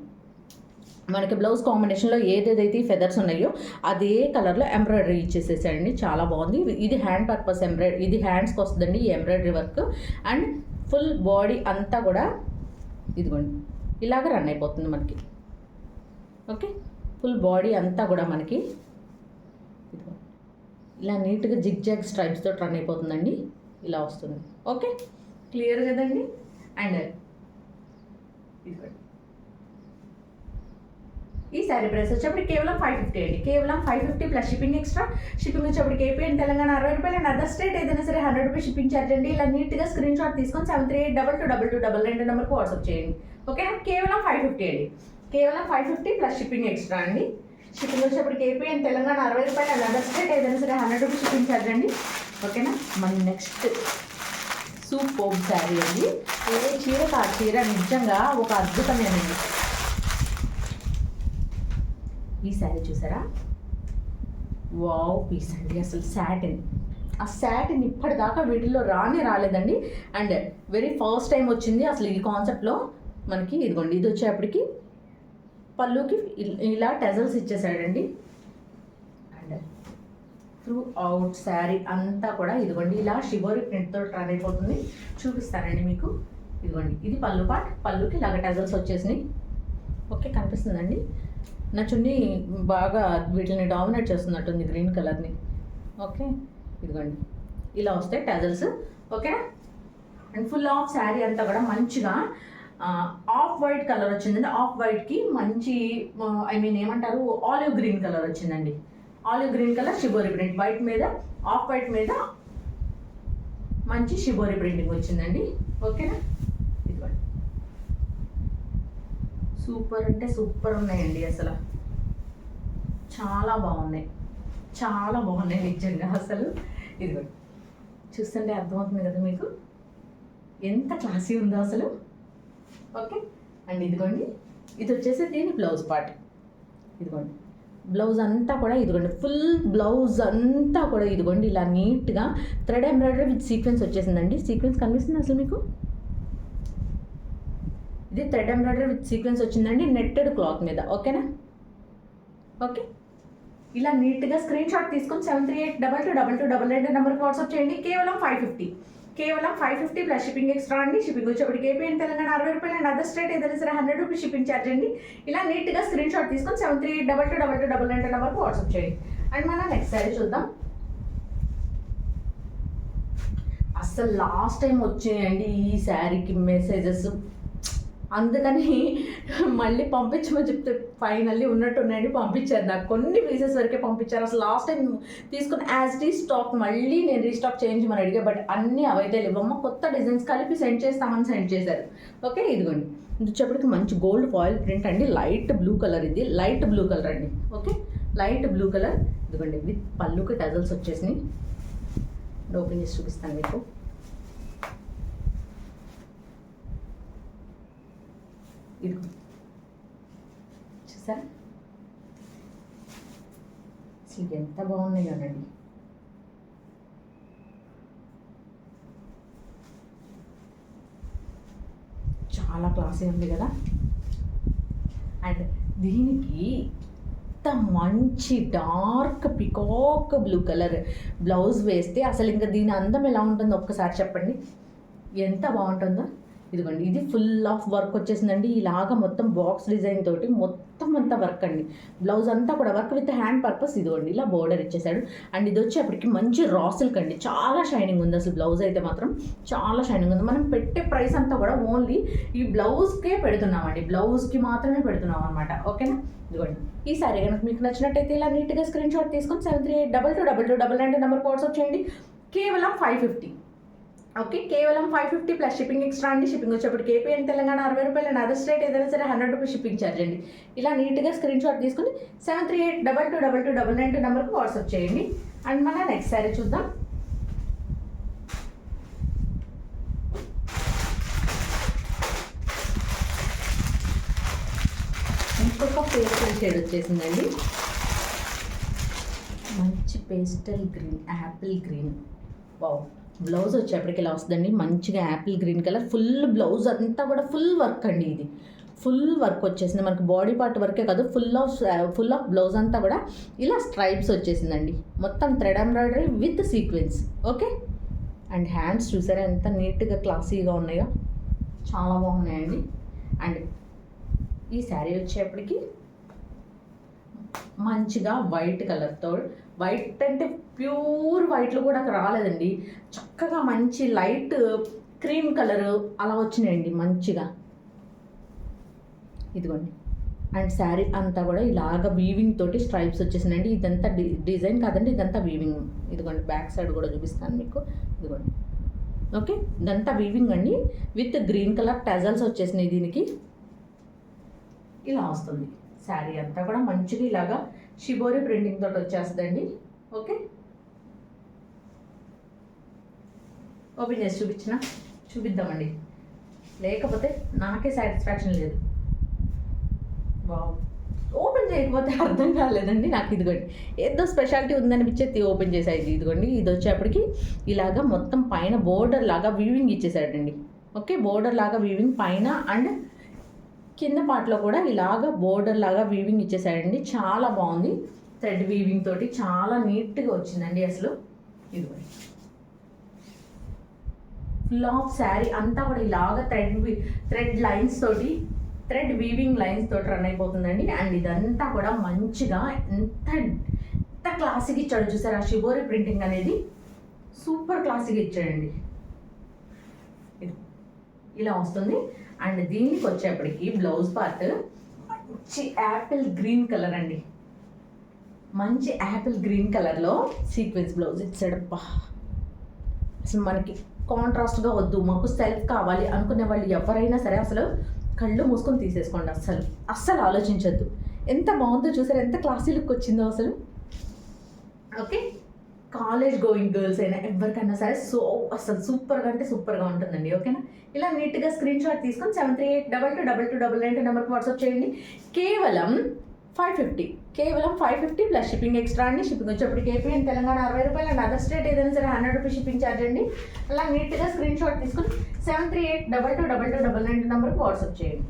Speaker 1: మనకి బ్లౌజ్ కాంబినేషన్లో ఏదేదైతే ఫెదర్స్ ఉన్నాయో అదే కలర్లో ఎంబ్రాయిడరీ ఇచ్చేసేసాడండి, చాలా బాగుంది. ఇది హ్యాండ్ పర్పస్ ఎంబ్రాయిడరీ, ఇది హ్యాండ్స్కి వస్తుందండి ఈ embroidery work. And full body అంతా కూడా ఇదిగోండి ఇలాగ రన్ అయిపోతుంది మనకి. ఓకే, ఫుల్ బాడీ అంతా కూడా మనకి ఇలా నీట్గా జిగ్ జాగ్ స్ట్రైప్స్తో రన్ అయిపోతుందండి. ఇలా వస్తుంది. ఓకే, క్లియర్ కదండి. అండ్ ఇదిగోండి, ఈ శారీ ప్రైస్ వచ్చేప్పటికి కేవలం 550 అండి. కేవలం 550 ప్లస్ షిప్పింగ్ ఎక్స్ట్రా. షిప్పింగ్ వచ్చేప్పటికి ఏపీ అండ్ తెలంగాణ 60 రూపాయలు అండ్ అదర్ స్టేట్ ఏదైనా సరే 100 రూపీస్ షిప్పింగ్ ఛార్జ్ అండి. ఇలా నీట్గా స్క్రీన్ షాట్ తీసుకొని 73822222 నెంబర్కి వాట్సాప్ చేయండి. ఓకేనా, కేవలం 550 అండి. కేవలం 550 ప్లస్ షిప్పింగ్ ఎక్స్ట్రా అండి. షిప్పింగ్ వచ్చేప్పటికి ఏపీ అండ్ తెలంగాణ 60 రూపాయలు అండ్ అదర్ స్టేట్ ఏదైనా సరే 100 రూపీస్ షిప్పింగ్ ఛార్జ్ అండి. ఓకేనా, మన నెక్స్ట్ సూపర్ శారీ అండి. ఏ చీర ఆ చీర నిజంగా ఒక అద్భుతమేనండి. ఈ శారీ చూసారా, వావ్ పీస్ అండి. అసలు సాటిన్, ఆ సాటిన్ ఇప్పటిదాకా వీటిల్లో రాలేదండి. అండ్ వెరీ ఫస్ట్ టైం వచ్చింది అసలు ఈ కాన్సెప్ట్లో మనకి. ఇదిగోండి, ఇది వచ్చేప్పటికి పళ్ళుకి ఇలా టెజల్స్ ఇచ్చేసాడండి. అండ్ త్రూ అవుట్ శారీ అంతా కూడా ఇదిగోండి ఇలా షిబోరి ప్రింట్తో రన్ అయిపోతుంది. చూపిస్తానండి మీకు. ఇదిగోండి, ఇది పళ్ళు పార్ట్. పళ్ళుకి ఇలాగ టెజల్స్ వచ్చేసినాయి. ఓకే, కనిపిస్తుందండి. నా చున్నీ బాగా వీటిని డామినేట్ చేస్తున్నట్టుంది, గ్రీన్ కలర్ని. ఓకే, ఇదిగోండి ఇలా వస్తాయి టెజల్స్. ఓకేనా, అండ్ ఫుల్ ఆఫ్ శారీ అంతా కూడా మంచిగా ఆఫ్ వైట్ కలర్ వచ్చిందండి. ఆఫ్ వైట్కి మంచి ఏమంటారు, ఆలివ్ గ్రీన్ కలర్ వచ్చిందండి. Olive green colour shibori print, white మీద ఆఫ్ వైట్ మీద మంచి షిబోరి ప్రింటింగ్ వచ్చిందండి. ఓకేనా, ఇదిగోండి సూపర్ అంటే సూపర్ ఉన్నాయండి. అసలు చాలా బాగున్నాయి, చాలా బాగున్నాయి నిజంగా. అసలు ఇదిగోండి చూస్తుంటే అర్థమవుతుంది కదా మీకు ఎంత క్లాసీ ఉందో అసలు. ఓకే, అండ్ ఇదిగోండి ఇది వచ్చేసి దీని బ్లౌజ్ పార్ట్. ఇదిగోండి బ్లౌజ్ అంతా కూడా ఇదిగోండి, ఫుల్ బ్లౌజ్ అంతా కూడా ఇదిగోండి ఇలా నీట్గా థ్రెడ్ ఎంబ్రాయిడరీ విత్ సీక్వెన్స్ వచ్చేసిందండి. సీక్వెన్స్ కనిపిస్తుంది అసలు మీకు. ఇది థ్రెడ్ ఎంబ్రాయిడరీ విత్ సీక్వెన్స్ వచ్చిందండి నెట్టెడ్ క్లాత్ మీద. ఓకేనా, ఓకే ఇలా నీట్గా స్క్రీన్ షాట్ తీసుకొని 73822222 నెంబర్కి వాట్సాప్ చేయండి. కేవలం 550, కేవలం 550 ప్లస్ షిప్పింగ్ ఎక్స్ట్రా అండి. షిప్పింగ్ వచ్చేప్పటికి ఏపీ అండ్ తెలంగాణ 60 రూపాయలు అండ్ అదర్ స్టేట్ ఏదైనా సరే 100 రూపీస్ షిప్పింగ్ ఛార్జ్ అండి. ఇలా నీట్గా స్క్రీన్ షాట్ తీసుకొని 73822222 నెంబర్కి వాట్సాప్ చేయండి. అండ్ మన నెక్స్ట్ శారీ చూద్దాం. అసలు లాస్ట్ టైం వచ్చాయండి ఈ శారీకి మెసేజెస్, అందుకని మళ్ళీ పంపించమని చెప్తే ఫైనల్లీ ఉన్నట్టున్నాయండి పంపించారు. నాకు కొన్ని పీసెస్ వరకే పంపించారు. అసలు లాస్ట్ టైం తీసుకుని యాజ్ టీ స్టాక్ మళ్ళీ నేను రీస్టాక్ చేయించమని అడిగా, బట్ అన్నీ అవైతే లేవమ్మ, కొత్త డిజైన్స్ కలిపి సెండ్ చేస్తామని సెండ్ చేశారు. ఓకే, ఇదిగోండి ఇది వచ్చేప్పటికి మంచి గోల్డ్ ఫాయిల్ ప్రింట్ అండి. లైట్ బ్లూ కలర్, ఇది లైట్ బ్లూ కలర్ అండి. Okay, light blue colour. ఇదిగోండి విత్ పళ్ళుకి టజల్స్ వచ్చేసినాయి. ఓపెన్ చేసి చూపిస్తాను మీకు. ఇది చూసారా అసలు ఎంత బాగున్నాయి కదండి. చాలా క్లాసీ ఉంది కదా. అండ్ దీనికి ఎంత మంచి dark peacock blue colour blouse వేస్తే అసలు ఇంకా దీని అందం ఎలా ఉంటుందో ఒక్కసారి చెప్పండి, ఎంత బాగుంటుందో. ఇదిగోండి ఇది ఫుల్ ఆఫ్ వర్క్ వచ్చేసిందండి. ఇలాగా మొత్తం బాక్స్ డిజైన్ తోటి మొత్తం అంతా వర్క్ అండి. బ్లౌజ్ అంతా కూడా వర్క్ విత్ హ్యాండ్ పర్పస్. ఇదిగోండి ఇలా బోర్డర్ ఇచ్చేసాడు. అండ్ ఇది వచ్చేప్పటికి మంచి రా సిల్క్ అండి. చాలా షైనింగ్ ఉంది అసలు. బ్లౌజ్ అయితే మాత్రం చాలా షైనింగ్ ఉంది. మనం పెట్టే ప్రైస్ అంతా కూడా ఓన్లీ ఈ బ్లౌజ్కే పెడుతున్నామండి, బ్లౌజ్కి మాత్రమే పెడుతున్నాం అనమాట. ఓకేనా, ఇదిగోండి ఈ సారీ కనుక మీకు నచ్చినట్టయితే ఇలా నీట్గా స్క్రీన్ షాట్ తీసుకొని 73822222 నెంబర్కి వాట్సాప్ చేయండి. కేవలం 550. ఓకే, కేవలం 550 ప్లస్ షిప్పింగ్ ఎక్స్ట్రా అండి. షిప్పింగ్ వచ్చేప్పటికి ఏపీ అండ్ తెలంగాణ 60 రూపాయలు అండ్ అదర్ స్టేట్ ఏదైనా సరే 100 రూపీస్ షిప్పింగ్ ఛార్జ్ అండి. ఇలా నీట్గా స్క్రీన్ షాట్ తీసుకుని 73822222 నెంబర్కి వాట్సాప్ చేయండి. అండ్ మన నెక్స్ట్ శారీ చూద్దాం. ఇంకొక పేస్టల్ షేడ్ వచ్చేసిందండి. మంచి pastel green, Apple green. Wow, blouse వచ్చేప్పటికి ఇలా వస్తుందండి. మంచిగా Apple green colour full blouse అంతా కూడా ఫుల్ వర్క్ అండి. ఇది ఫుల్ వర్క్ వచ్చేసింది మనకి. బాడీ పార్ట్ వర్కే కాదు, ఫుల్ ఆఫ్ బ్లౌజ్ అంతా కూడా ఇలా స్ట్రైప్స్ వచ్చేసిందండి. మొత్తం thread embroidery with sequence. Okay, and hands చూసారా ఎంత నీట్గా క్లాసీగా ఉన్నాయో, చాలా బాగున్నాయండి. అండ్ ఈ శారీ వచ్చేప్పటికి మంచిగా వైట్ కలర్తో, వైట్ అంటే ప్యూర్ వైట్లు కూడా రాలేదండి, చక్కగా మంచి లైట్ క్రీమ్ కలర్ అలా వచ్చినాయండి మంచిగా. ఇదిగోండి. అండ్ శారీ అంతా కూడా ఇలాగ వీవింగ్ తోటి స్ట్రైప్స్ వచ్చేసినాయండి. ఇదంతా డిజైన్ కాదండి, ఇదంతా వీవింగ్. ఇదిగోండి బ్యాక్ సైడ్ కూడా చూపిస్తాను మీకు. ఇదిగోండి. ఓకే, ఇదంతా వీవింగ్ అండి, విత్ గ్రీన్ కలర్ టజల్స్ వచ్చేసినాయి దీనికి. ఇలా వస్తుంది శారీ అంతా కూడా మంచిగా ఇలాగా షిబోరి ప్రింటింగ్ తోటి వచ్చేస్తుందండి. ఓకే, ఓపెన్ చేసి చూపిద్దామండి, లేకపోతే నాకే సాటిస్ఫాక్షన్ లేదు. వావ్, ఓపెన్ చేయకపోతే అర్థం కాలేదండి నాకు. ఇదిగోండి, ఏదో స్పెషాలిటీ ఉందనిపించేది ఓపెన్ చేసాయి. ఇదిగోండి, ఇది వచ్చేప్పటికి ఇలాగా మొత్తం పైన బోర్డర్ లాగా వీవింగ్ ఇచ్చేసాడండి. ఓకే, బోర్డర్ లాగా వీవింగ్ పైన అండ్ కింద పార్ట్లో కూడా ఇలాగ బోర్డర్ లాగా వీవింగ్ ఇచ్చేసాడండి. చాలా బాగుంది, థ్రెడ్ వీవింగ్ తోటి చాలా నీట్గా వచ్చిందండి అసలు. ఇదిగోండి, ఫుల్ ఆఫ్ శారీ అంతా కూడా ఇలాగ థ్రెడ్ లైన్స్ తోటి, థ్రెడ్ వీవింగ్ లైన్స్ తోటి రన్ అయిపోతుందండి. అండ్ ఇదంతా కూడా మంచిగా ఎంత క్లాసిక్ ఇచ్చాడు చూసారు. ఆ షిబోరి ప్రింటింగ్ అనేది సూపర్ క్లాసిక్ ఇచ్చాడండి. ఇలా వస్తుంది. అండ్ దీనికి వచ్చేప్పటికి బ్లౌజ్ పార్ట్ మంచి యాపిల్ గ్రీన్ కలర్ అండి, మంచి యాపిల్ గ్రీన్ కలర్లో సీక్వెన్స్ బ్లౌజ్ ఇచ్చాడబ్బా. అసలు మనకి కాంట్రాస్ట్గా వద్దు, మాకు సెల్ఫ్ కావాలి అనుకునే వాళ్ళు ఎవరైనా సరే అసలు కళ్ళు మూసుకొని తీసేసుకోండి, అస్సలు ఆలోచించద్దు. ఎంత బాగుందో చూసారు, ఎంత క్లాసీ లుక్ వచ్చిందో అసలు. ఓకే, కాలేజ్ గోయింగ్ గర్ల్స్ అయినా ఎవరికైనా సరే అసలు సూపర్గా అంటే సూపర్గా ఉంటుందండి. ఓకేనా, ఇలా నీట్గా స్క్రీన్ షాట్ తీసుకొని 7382222299 నెంబర్కి వాట్సాప్ చేయండి. కేవలం 550 ప్లస్ షిప్పింగ్ ఎక్స్ట్రా అండి. షిప్పింగ్ వచ్చేప్పటికి ఏపీ అండ్ తెలంగాణ 60 రూపాయలు అండ్ అదర్ స్టేట్ ఏదైనా సరే 100 రూపీస్ షిప్పింగ్ ఛార్జ్ అండి. అలా నీట్గా స్క్రీన్ షాట్ తీసుకొని 7382222299 నెంబర్కి వాట్సాప్ చేయండి.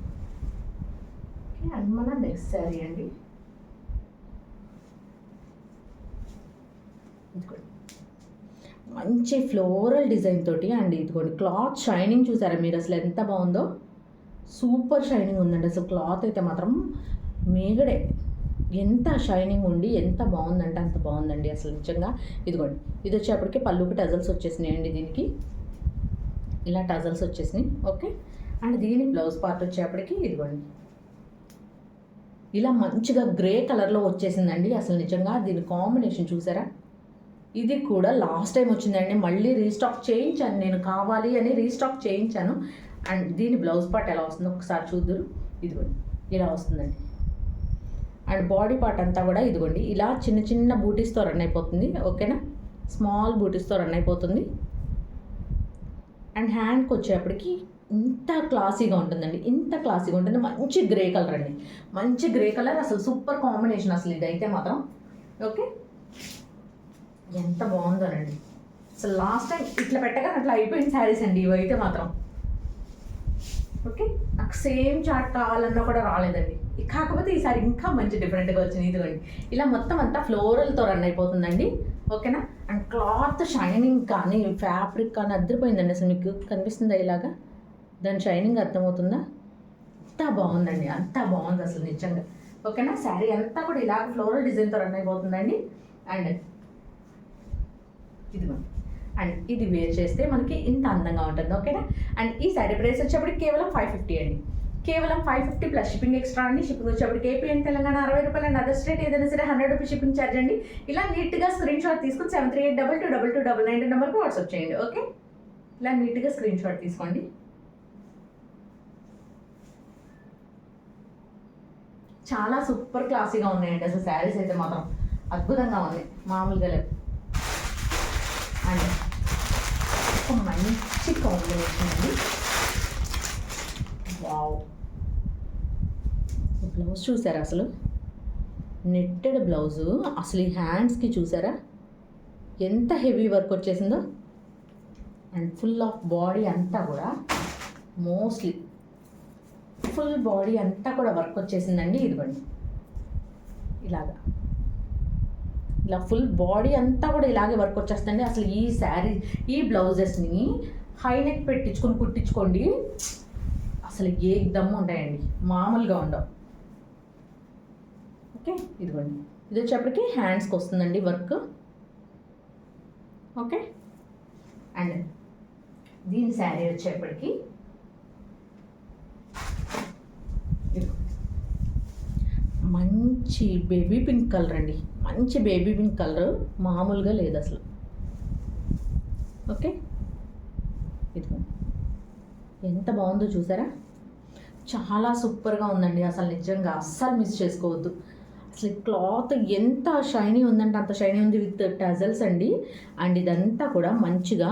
Speaker 1: ఓకే, అండ్ మన నెక్స్ట్ శారీ అండి. మంచి ఫ్లోరల్ డిజైన్ తోటి అండి. ఇదిగోండి, క్లాత్ షైనింగ్ చూసారా మీరు, అసలు ఎంత బాగుందో, సూపర్ షైనింగ్ ఉందండి అసలు. క్లాత్ అయితే మాత్రం మేగడే, ఎంత షైనింగ్ ఉండి ఎంత బాగుందంటే అంత బాగుందండి అసలు నిజంగా. ఇదిగోండి, ఇది వచ్చేప్పటికి పళ్ళుకి టజల్స్ వచ్చేసినాయండి దీనికి, ఇలా టజల్స్ వచ్చేసినాయి. ఓకే, అండ్ దీని బ్లౌజ్ పార్ట్ వచ్చేప్పటికి ఇదిగోండి ఇలా మంచిగా గ్రే కలర్లో వచ్చేసిందండి అసలు నిజంగా. దీని కాంబినేషన్ చూసారా, ఇది కూడా లాస్ట్ టైం వచ్చిందండి, మళ్ళీ రీస్టాక్ చేయించాను నేను, కావాలి అని రీస్టాక్ చేయించాను. అండ్ దీని బ్లౌజ్ పార్ట్ ఎలా వస్తుందో ఒకసారి చూద్దురు. ఇదిగోండి, ఇలా వస్తుందండి. అండ్ బాడీ పార్ట్ అంతా కూడా ఇదిగోండి ఇలా చిన్న చిన్న బూటీస్తో రన్ అయిపోతుంది. ఓకేనా, స్మాల్ బూటీస్తో రన్ అయిపోతుంది. అండ్ హ్యాండ్కి వచ్చేప్పటికి ఇంత క్లాసీగా ఉంటుందండి, ఇంత క్లాసీగా ఉంటుంది. మంచి గ్రే కలర్ అండి, మంచి గ్రే కలర్, అసలు సూపర్ కాంబినేషన్ అసలు ఇదైతే మాత్రం. ఓకే, ఎంత బాగుందోనండి అసలు. లాస్ట్ టైం ఇట్లా పెట్టగానే అట్లా అయిపోయిన శారీస్ అండి ఇవైతే మాత్రం. ఓకే, నాకు సేమ్ చార్ట్ కావాలన్నా కూడా రాలేదండి, కాకపోతే ఈసారి ఇంకా మంచి డిఫరెంట్గా వచ్చింది. ఇదిగోండి, ఇలా మొత్తం అంతా ఫ్లోరల్తో రన్ అయిపోతుందండి. ఓకేనా, అండ్ క్లాత్ షైనింగ్ కానీ ఫ్యాబ్రిక్ కానీ అద్దరిపోయిందండి అసలు. మీకు కనిపిస్తుందా ఇలాగా, దాని షైనింగ్ అర్థమవుతుందా? అంత బాగుందండి, అంత బాగుంది అసలు నిజంగా. ఓకేనా, శారీ అంతా కూడా ఇలాగ ఫ్లోరల్ డిజైన్తో రన్ అయిపోతుందండి. అండ్ ఇదిగోండి, అండ్ ఇది వేర్ చేస్తే మనకి ఇంత అందంగా ఉంటుంది. ఓకేనా, అండ్ ఈ శారీ ప్రైస్ వచ్చేప్పటికి కేవలం 550 అండి, కేవలం 550 ప్లస్ షిప్పింగ్ ఎక్స్ట్రా అండి. షిప్పింగ్ వచ్చేప్పటికి ఏపీ అండ్ తెలంగాణ 60 రూపాయలు అండ్ అదర్ స్టేట్ ఏదైనా సరే 100 రూపీస్ షిప్పింగ్ ఛార్జ్ అండి. ఇలా నీట్గా స్క్రీన్ షాట్ తీసుకుని 7382222299 నెంబర్కి వాట్సాప్ చేయండి. ఓకే, ఇలా నీట్గా స్క్రీన్ షాట్ తీసుకోండి. చాలా సూపర్ క్లాసీగా ఉన్నాయండి అసలు శారీస్ అయితే మాత్రం, అద్భుతంగా ఉన్నాయి, మామూలుగా లేవు. అండ్ ఒక మంచి కాంబినేషన్ అండి. వావ్, బ్లౌజ్ చూసారా అసలు, నెట్టెడ్ బ్లౌజు అసలు. ఈ హ్యాండ్స్కి చూసారా ఎంత హెవీ వర్క్ వచ్చేసిందో. అండ్ ఫుల్ ఆఫ్ బాడీ అంతా కూడా మోస్ట్లీ ఫుల్ బాడీ అంతా కూడా వర్క్ వచ్చేసిందండి. ఇదిగోండి ఇలాగా, ఇలా ఫుల్ బాడీ అంతా కూడా ఇలాగే వర్క్ వచ్చేస్తుందండి అసలు. ఈ శారీ ఈ బ్లౌజెస్ని హై నెక్ పెట్టించుకొని కుట్టించుకోండి, అసలు ఏ దమ్ము ఉంటాయండి, మామూలుగా ఉండవు. ఓకే, ఇదిగోండి. ఇది వచ్చేప్పటికి హ్యాండ్స్కి వస్తుందండి వర్క్. ఓకే, అండ్ దీని శారీ వచ్చేప్పటికి మంచి బేబీ పింక్ కలర్ అండి. మంచి బేబీ పింక్ కలర్, మామూలుగా లేదు అసలు. ఓకే, ఇదిగోండి ఎంత బాగుందో చూసారా. చాలా సూపర్గా ఉందండి అసలు, నిజంగా అస్సలు మిస్ చేసుకోవద్దు. అసలు క్లాత్ ఎంత షైనీ ఉందంటే అంత షైనీ ఉంది, విత్ టజల్స్ అండి. అండ్ ఇదంతా కూడా మంచిగా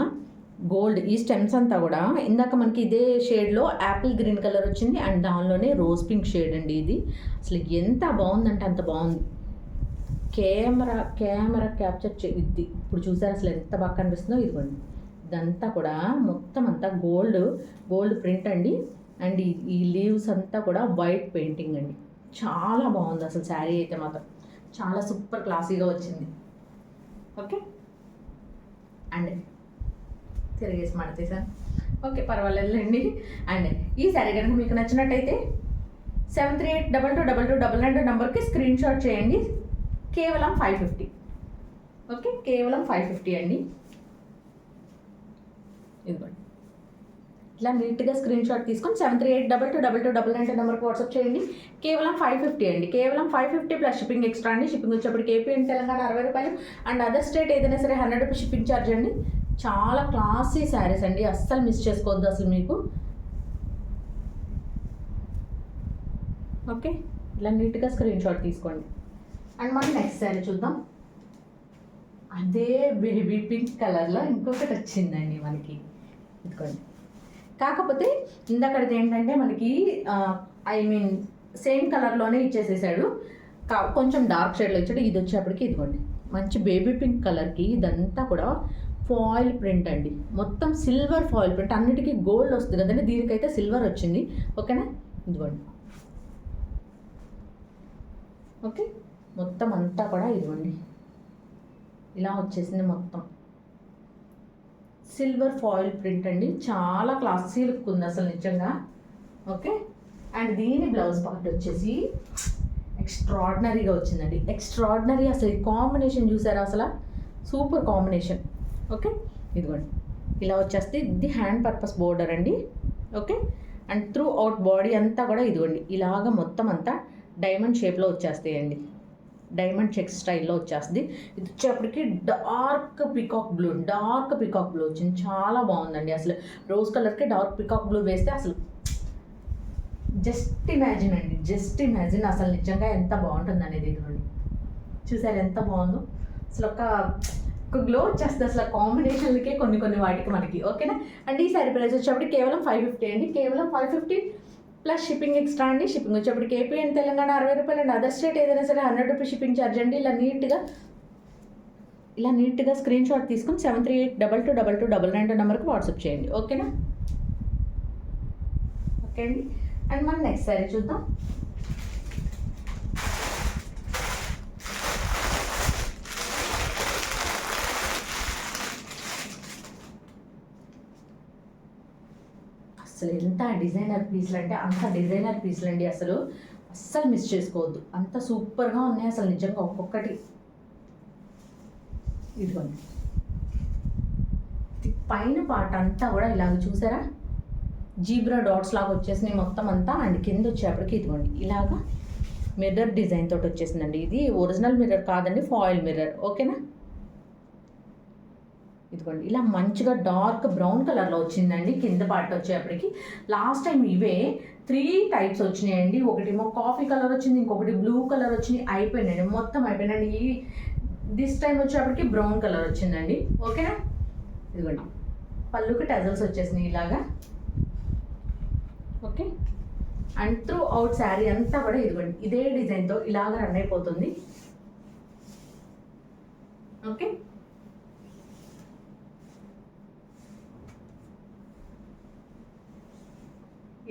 Speaker 1: గోల్డ్, ఈ స్టెమ్స్ అంతా కూడా ఇందాక మనకి ఇదే షేడ్లో యాపిల్ గ్రీన్ కలర్ వచ్చింది, అండ్ దానిలోనే రోజ్ పింక్ షేడ్ అండి ఇది. అసలు ఎంత బాగుందంటే అంత బాగుంది. కెమెరా క్యాప్చర్ ఇది ఇప్పుడు చూసారు అసలు ఎంత బాగా కనిపిస్తుందో. ఇదిగోండి ఇదంతా కూడా మొత్తం అంతా గోల్డ్ ప్రింట్ అండి. అండ్ ఈ లీవ్స్ అంతా కూడా వైట్ పెయింటింగ్ అండి. చాలా బాగుంది అసలు శారీ అయితే మాత్రం చాలా సూపర్ క్లాసీగా వచ్చింది. ఓకే, అండ్ తిరిగేసి మడతేసాను. ఓకే, పర్వాలేదులేండి. అండ్ ఈ శారీ కనుక మీకు నచ్చినట్టయితే 7382222299 నెంబర్కి స్క్రీన్ షాట్ చేయండి. కేవలం 550. ఓకే, కేవలం 550 అండి. ఇదిగోండి ఇట్లా నీట్గా స్క్రీన్ షాట్ తీసుకొని 7382222299 నెంబర్కి వాట్సాప్ చేయండి. కేవలం 550 అండి. కేవలం 550 ప్లస్ షిప్పింగ్ ఎక్స్ట్రా అండి. షిప్పింగ్ వచ్చేప్పటికి ఏపీ అండ్ తెలంగాణ 60 రూపాయలు, అండ్ అదర్ స్టేట్ ఏదైనా సరే 100 రూపీస్ షిప్పింగ్ ఛార్జ్ అండి. చాలా క్లాసీ శారీస్ అండి, అస్సలు మిస్ చేసుకోవద్దు అసలు మీకు. ఓకే, ఇలా నీట్గా స్క్రీన్ షాట్ తీసుకోండి. అండ్ మనం నెక్స్ట్ శారీ చూద్దాం. అదే బేబీ పింక్ కలర్లో ఇంకొకటి వచ్చిందండి మనకి. ఇదిగోండి, కాకపోతే ఇందాకది ఏంటంటే మనకి సేమ్ కలర్లోనే ఇచ్చేసేసాడు, కొంచెం డార్క్ షేడ్లో ఇచ్చాడు. ఇది వచ్చేప్పటికి ఇదిగోండి మంచి బేబీ పింక్ కలర్కి ఇదంతా కూడా ఫాయిల్ ప్రింట్ అండి. మొత్తం సిల్వర్ ఫాయిల్ ప్రింట్, అన్నిటికీ గోల్డ్ వస్తుంది కదండి, దీనికైతే సిల్వర్ వచ్చింది. ఓకేనా, ఇదిగోండి. ఓకే, మొత్తం అంతా కూడా ఇదిగోండి ఇలా వచ్చేసింది. మొత్తం సిల్వర్ ఫాయిల్ ప్రింట్ అండి, చాలా క్లాసీ లుక్ ఉంది అసలు నిజంగా. ఓకే, అండ్ దీని బ్లౌజ్ పార్ట్ వచ్చేసి ఎక్స్ట్రాడినరీగా వచ్చిందండి. ఎక్స్ట్రాడినరీ అసలు కాంబినేషన్ చూసారా, అసలు సూపర్ కాంబినేషన్. ఓకే, ఇదిగోండి ఇలా వచ్చేస్తే ఇది హ్యాండ్ పర్పస్ బోర్డర్ అండి. Okay, and through out body అంతా కూడా ఇదిగోండి ఇలాగ మొత్తం అంతా డైమండ్ షేప్లో వచ్చేస్తాయండి. డైమండ్ చెక్ స్టైల్లో వచ్చేస్తుంది. ఇది వచ్చేప్పటికి డార్క్ పికాక్ బ్లూ వచ్చింది. చాలా బాగుందండి అసలు. రోజ్ కలర్కి డార్క్ పికాక్ బ్లూ వేస్తే అసలు జస్ట్ ఇమాజిన్ అసలు నిజంగా ఎంత బాగుంటుంది అనేది. ఇదిగోండి చూసారు ఎంత బాగుందో అసలు. ఒక గ్లో వచ్చేస్తుంది అసలు కాంబినేషన్లకే కొన్ని వాటికి మనకి. ఓకేనా, అండ్ ఈ శారీ ప్రైస్ వచ్చేప్పటికి కేవలం 550 అండి. కేవలం 550 ప్లస్ షిప్పింగ్ ఎక్స్ట్రా అండి. షిప్పింగ్ వచ్చేప్పటికి ఏపీ అండ్ తెలంగాణ 60 రూపాయలు, అండ్ అదర్ స్టేట్ ఏదైనా సరే 100 రూపీస్ షిప్పింగ్ ఛార్జ్ అండి. ఇలా నీట్గా స్క్రీన్ షాట్ తీసుకుని 7382222299 నెంబర్కి వాట్సాప్ చేయండి. ఓకేనా, ఓకే అండి. అండ్ మనం నెక్స్ట్ శారీ చూద్దాం. అసలు ఎంత డిజైనర్ పీస్లు అంటే అంత డిజైనర్ పీస్లు అండి. అస్సలు మిస్ చేసుకోవద్దు, అంత సూపర్గా ఉన్నాయి అసలు నిజంగా ఒక్కొక్కటి. ఇదిగోండి పైన పార్ట్ అంతా కూడా ఇలాగ చూసారా, జీబ్రా డాట్స్ లాగా వచ్చేసినాయి మొత్తం అంతా. అండ్ కింద వచ్చేప్పటికి ఇదిగోండి ఇలాగా మిర్రర్ డిజైన్ తోటి వచ్చేసిందండి. ఇది ఒరిజినల్ మిర్రర్ కాదండి, ఫాయిల్ మిర్రర్. ఓకేనా, ఇదిగోండి ఇలా మంచిగా డార్క్ బ్రౌన్ కలర్లో వచ్చిందండి కింద పార్ట్ వచ్చేప్పటికి. లాస్ట్ టైం ఇవే 3 టైప్స్ వచ్చినాయండి. ఒకటేమో కాఫీ కలర్ వచ్చింది, ఇంకొకటి బ్లూ కలర్ వచ్చింది, అయిపోయినాయండి మొత్తం అయిపోయినాయండి. దిస్ టైం వచ్చేప్పటికి బ్రౌన్ కలర్ వచ్చిందండి. ఓకేనా, ఇదిగోండి పళ్ళుకి టజల్స్ వచ్చేసినాయి ఇలాగా. Okay, and throughout sari అంతా కూడా ఇదిగోండి ఇదే డిజైన్తో ఇలాగ రన్ అయిపోతుంది. ఓకే,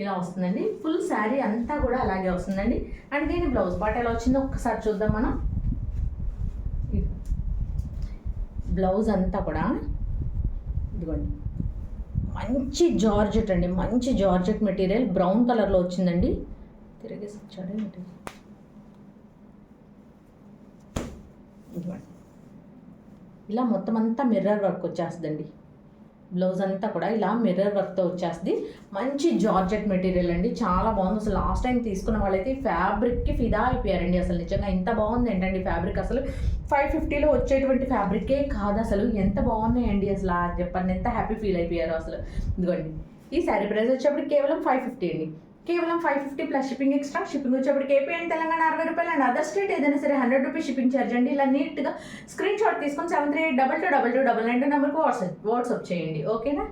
Speaker 1: ఇలా వస్తుందండి. ఫుల్ శారీ అంతా కూడా అలాగే వస్తుందండి. అండ్ దీని బ్లౌజ్ పార్ట్ ఎలా వచ్చిందో ఒక్కసారి చూద్దాం మనం. బ్లౌజ్ అంతా కూడా ఇదిగోండి మంచి జార్జెట్ అండి, మంచి జార్జెట్ మెటీరియల్ బ్రౌన్ కలర్లో వచ్చిందండి. తిరిగేసి వచ్చాడే మెటీరియల్. ఇదిగోండి ఇలా మొత్తం అంతా మిర్రర్ వర్క్ వచ్చేస్తుందండి. బ్లౌజ్ అంతా కూడా ఇలా మిర్రర్ వర్క్తో వచ్చేస్తుంది. మంచి జార్జెట్ మెటీరియల్ అండి, చాలా బాగుంది. అసలు లాస్ట్ టైం తీసుకున్న వాళ్ళైతే ఫ్యాబ్రిక్కి ఫిదా అయిపోయారండి. అసలు నిజంగా ఎంత బాగుంది ఏంటండి ఫ్యాబ్రిక్, అసలు 550లో వచ్చేటువంటి ఫ్యాబ్రికే కాదు అసలు, ఎంత బాగున్నాయండి అసలు చెప్పండి, ఎంత హ్యాపీ ఫీల్ అయిపోయారు అసలు. ఇదిగోండి ఈ శారీ ప్రైస్ వచ్చేప్పటికి కేవలం 550 అండి, కేవలం 550 ప్లస్ షిప్పింగ్ ఎక్స్ట్రా. షిప్పింగ్ వచ్చేప్పటికి ఏపీ అండ్ తెలంగాణ 60 రూపాయలు అండ్ అదర్ స్టేట్ ఏదైనా సరే 100 రూపీస్ షిప్పింగ్ ఛార్జ్ అండి. ఇలా నీట్గా స్క్రీన్ షాట్ తీసుకొని 73822299 నెంబర్కి వాట్సాప్ చేయండి, ఓకేనా.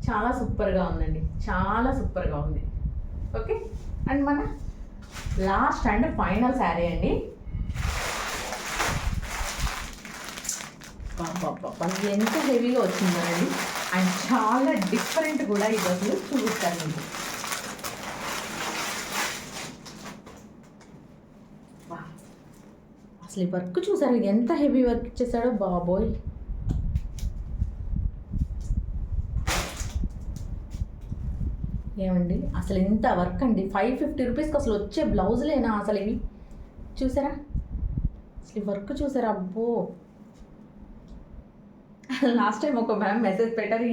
Speaker 1: చాలా సూపర్గా ఉందండి, చాలా సూపర్గా ఉంది, ఓకే. అండ్ మన లాస్ట్ అండ్ ఫైనల్ శారీ అండి. ఎంత హెవీగా వచ్చిందండి అండ్ చాలా డిఫరెంట్ కూడా ఇది, అసలు చూపిస్తాను మీకు. అసలు ఈ వర్క్ చూసారు ఎంత హెవీ వర్క్ ఇచ్చేసాడో బాబోయ్. ఏమండి అసలు ఇంత వర్క్ అండి, 550 రూపీస్కి అసలు వచ్చే బ్లౌజులేనా అసలు ఇవి, చూసారా అసలు ఈ వర్క్ చూసారా, అబ్బో. లాస్ట్ టైం ఒక మ్యామ్ మెసేజ్ పెట్టారు,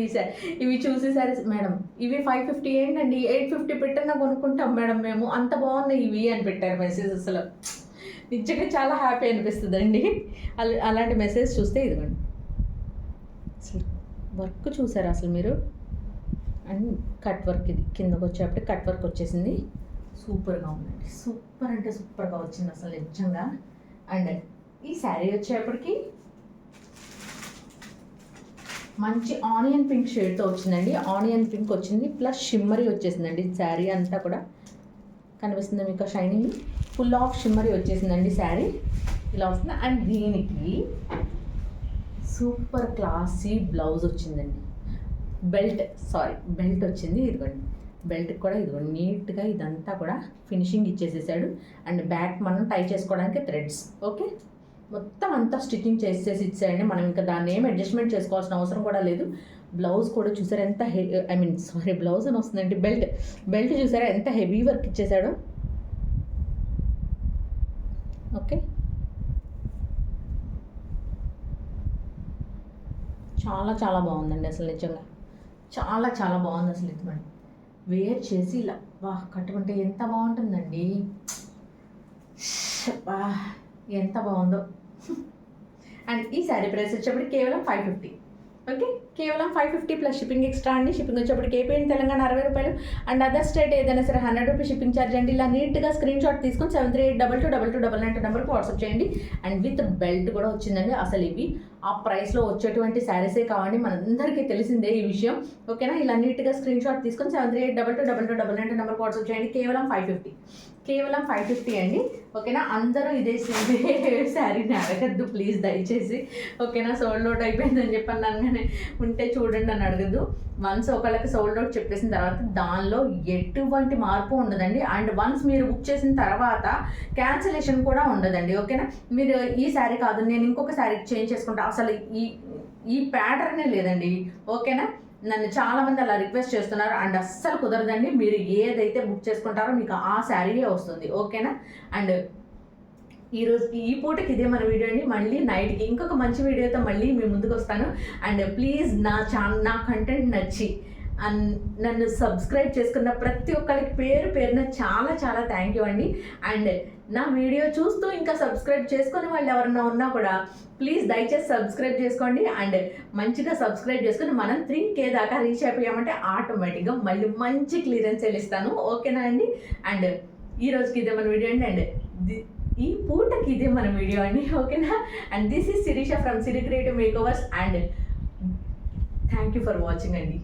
Speaker 1: ఇవి చూసేసరి మేడం ఇవి 550 ఏంటండి 850 పెట్టన్నా కొనుక్కుంటాం మేడం మేము, అంత బాగున్నాయి ఇవి అని పెట్టారు మెసేజ్. అసలు నిజంగా చాలా హ్యాపీ అనిపిస్తుందండి అలాంటి మెసేజ్ చూస్తే. ఇదిగోండి అసలు వర్క్ చూసారా అసలు మీరు, అండ్ కట్ వర్క్, ఇది కిందకు వచ్చేటప్పుడు కట్ వర్క్ వచ్చేసింది, సూపర్గా ఉందండి, సూపర్ అంటే సూపర్గా వచ్చింది అసలు నిజంగా. అండ్ ఈ శారీ వచ్చేటప్పటికి మంచి ఆనియన్ పింక్ షేడ్తో వచ్చిందండి, ఆనియన్ పింక్ వచ్చింది ప్లస్ షిమ్మరీ వచ్చేసిందండి. శారీ అంతా కూడా కనిపిస్తుంది మీకు షైనింగ్, ఫుల్ ఆఫ్ షిమ్మరీ వచ్చేసిందండి శారీ, ఇలా వస్తుంది. అండ్ దీనికి సూపర్ క్లాసీ బ్లౌజ్ వచ్చిందండి, బెల్ట్ వచ్చింది. ఇదిగోండి బెల్ట్ కూడా ఇదిగోండి నీట్గా ఇదంతా కూడా ఫినిషింగ్ ఇచ్చేసేసాడు. అండ్ బ్యాక్ మనం టై చేసుకోవడానికి థ్రెడ్స్, ఓకే. మొత్తం అంతా స్టిచ్చింగ్ చేసేసి ఇచ్చాయండి, మనం ఇంకా దాన్ని ఏం అడ్జస్ట్మెంట్ చేసుకోవాల్సిన అవసరం కూడా లేదు. బ్లౌజ్ కూడా చూసారా ఎంత బ్లౌజ్ అని వస్తుందండి, బెల్ట్ చూసారా ఎంత హెవీ వర్క్ ఇచ్చేసాడో, ఓకే. చాలా చాలా బాగుందండి అసలు నిజంగా, చాలా చాలా బాగుంది అసలు. ఇది మనం వేర్ చేసి ఇలా కట్టుకుంటే ఎంత బాగుంటుందండి, ఎంత బాగుందో. అండ్ ఈ శారీ ప్రైస్ వచ్చేప్పటికి కేవలం 550, ఓకే. కేవలం 550 ప్లస్ షిప్పింగ్ ఎక్స్ట్రా అండి. షిప్పింగ్ వచ్చేప్పటికి ఏపీ అండ్ తెలంగాణ 60 రూపాయలు అండ్ అదర్ స్టేట్ ఏదైనా సరే 100 రూపీస్ షిప్పింగ్ ఛార్జ్ అండి. ఇలా నీట్గా స్క్రీన్ షాట్ తీసుకొని 73822299 నెంబర్కి వాట్సాప్ చేయండి. అండ్ విత్ బెల్ట్ కూడా వచ్చిందండి. అసలు ఇవి ఆ ప్రైస్లో వచ్చేటువంటి శారీసే కావండి, మనందరికీ తెలిసిందే ఈ విషయం, ఓకేనా. ఇలా నీట్గా స్క్రీన్ షాట్ తీసుకొని 73822299 నెంబర్కి వాట్సాప్ చేయండి. కేవలం 550 అండి, ఓకేనా. అందరూ ఇదే శారీని అడగద్దు ప్లీజ్ దయచేసి, ఓకేనా. సోల్డ్ అవుట్ అయిపోయిందని చెప్పాను అనగానే ఉంటే చూడండి అని అడగద్దు. వన్స్ ఒకళ్ళకి సోల్డ్ అవుట్ చెప్పేసిన తర్వాత దానిలో ఎటువంటి మార్పు ఉండదండి. అండ్ వన్స్ మీరు బుక్ చేసిన తర్వాత క్యాన్సిలేషన్ కూడా ఉండదండి, ఓకేనా. మీరు ఈ శారీ కాదు నేను ఇంకొక శారీ చేంజ్ చేసుకుంటా, అసలు ఈ ప్యాటర్నే లేదండి, ఓకేనా. నన్ను చాలామంది అలా రిక్వెస్ట్ చేస్తున్నారు అండ్ అస్సలు కుదరదండి. మీరు ఏదైతే బుక్ చేసుకుంటారో మీకు ఆ శారీయే వస్తుంది, ఓకేనా. అండ్ ఈరోజుకి ఈ పూటకి ఇదే మన వీడియో అండి. మళ్ళీ నైట్కి ఇంకొక మంచి వీడియోతో మళ్ళీ మీ ముందుకు వస్తాను. అండ్ ప్లీజ్ నా కంటెంట్ నచ్చి నన్ను సబ్స్క్రైబ్ చేసుకున్న ప్రతి ఒక్కరికి పేరున చాలా చాలా థ్యాంక్ యూ అండి. అండ్ నా వీడియో చూస్తూ ఇంకా సబ్స్క్రైబ్ చేసుకుని వాళ్ళు ఎవరన్నా ఉన్నా కూడా ప్లీజ్ దయచేసి సబ్స్క్రైబ్ చేసుకోండి. అండ్ మంచిగా సబ్స్క్రైబ్ చేసుకుని మనం 3K దాకా రీచ్ అయిపోయామంటే ఆటోమేటిక్గా మళ్ళీ మంచి క్లియరెన్స్ ఇస్తాను, ఓకేనా అండి. అండ్ ఈ రోజుకి ఇదే మన వీడియో అండి. అండ్ ఈ పూటకి ఇదే మన వీడియో అండి, ఓకేనా. And this is Shirisha from Siri creative makeovers and thank you for watching అండి.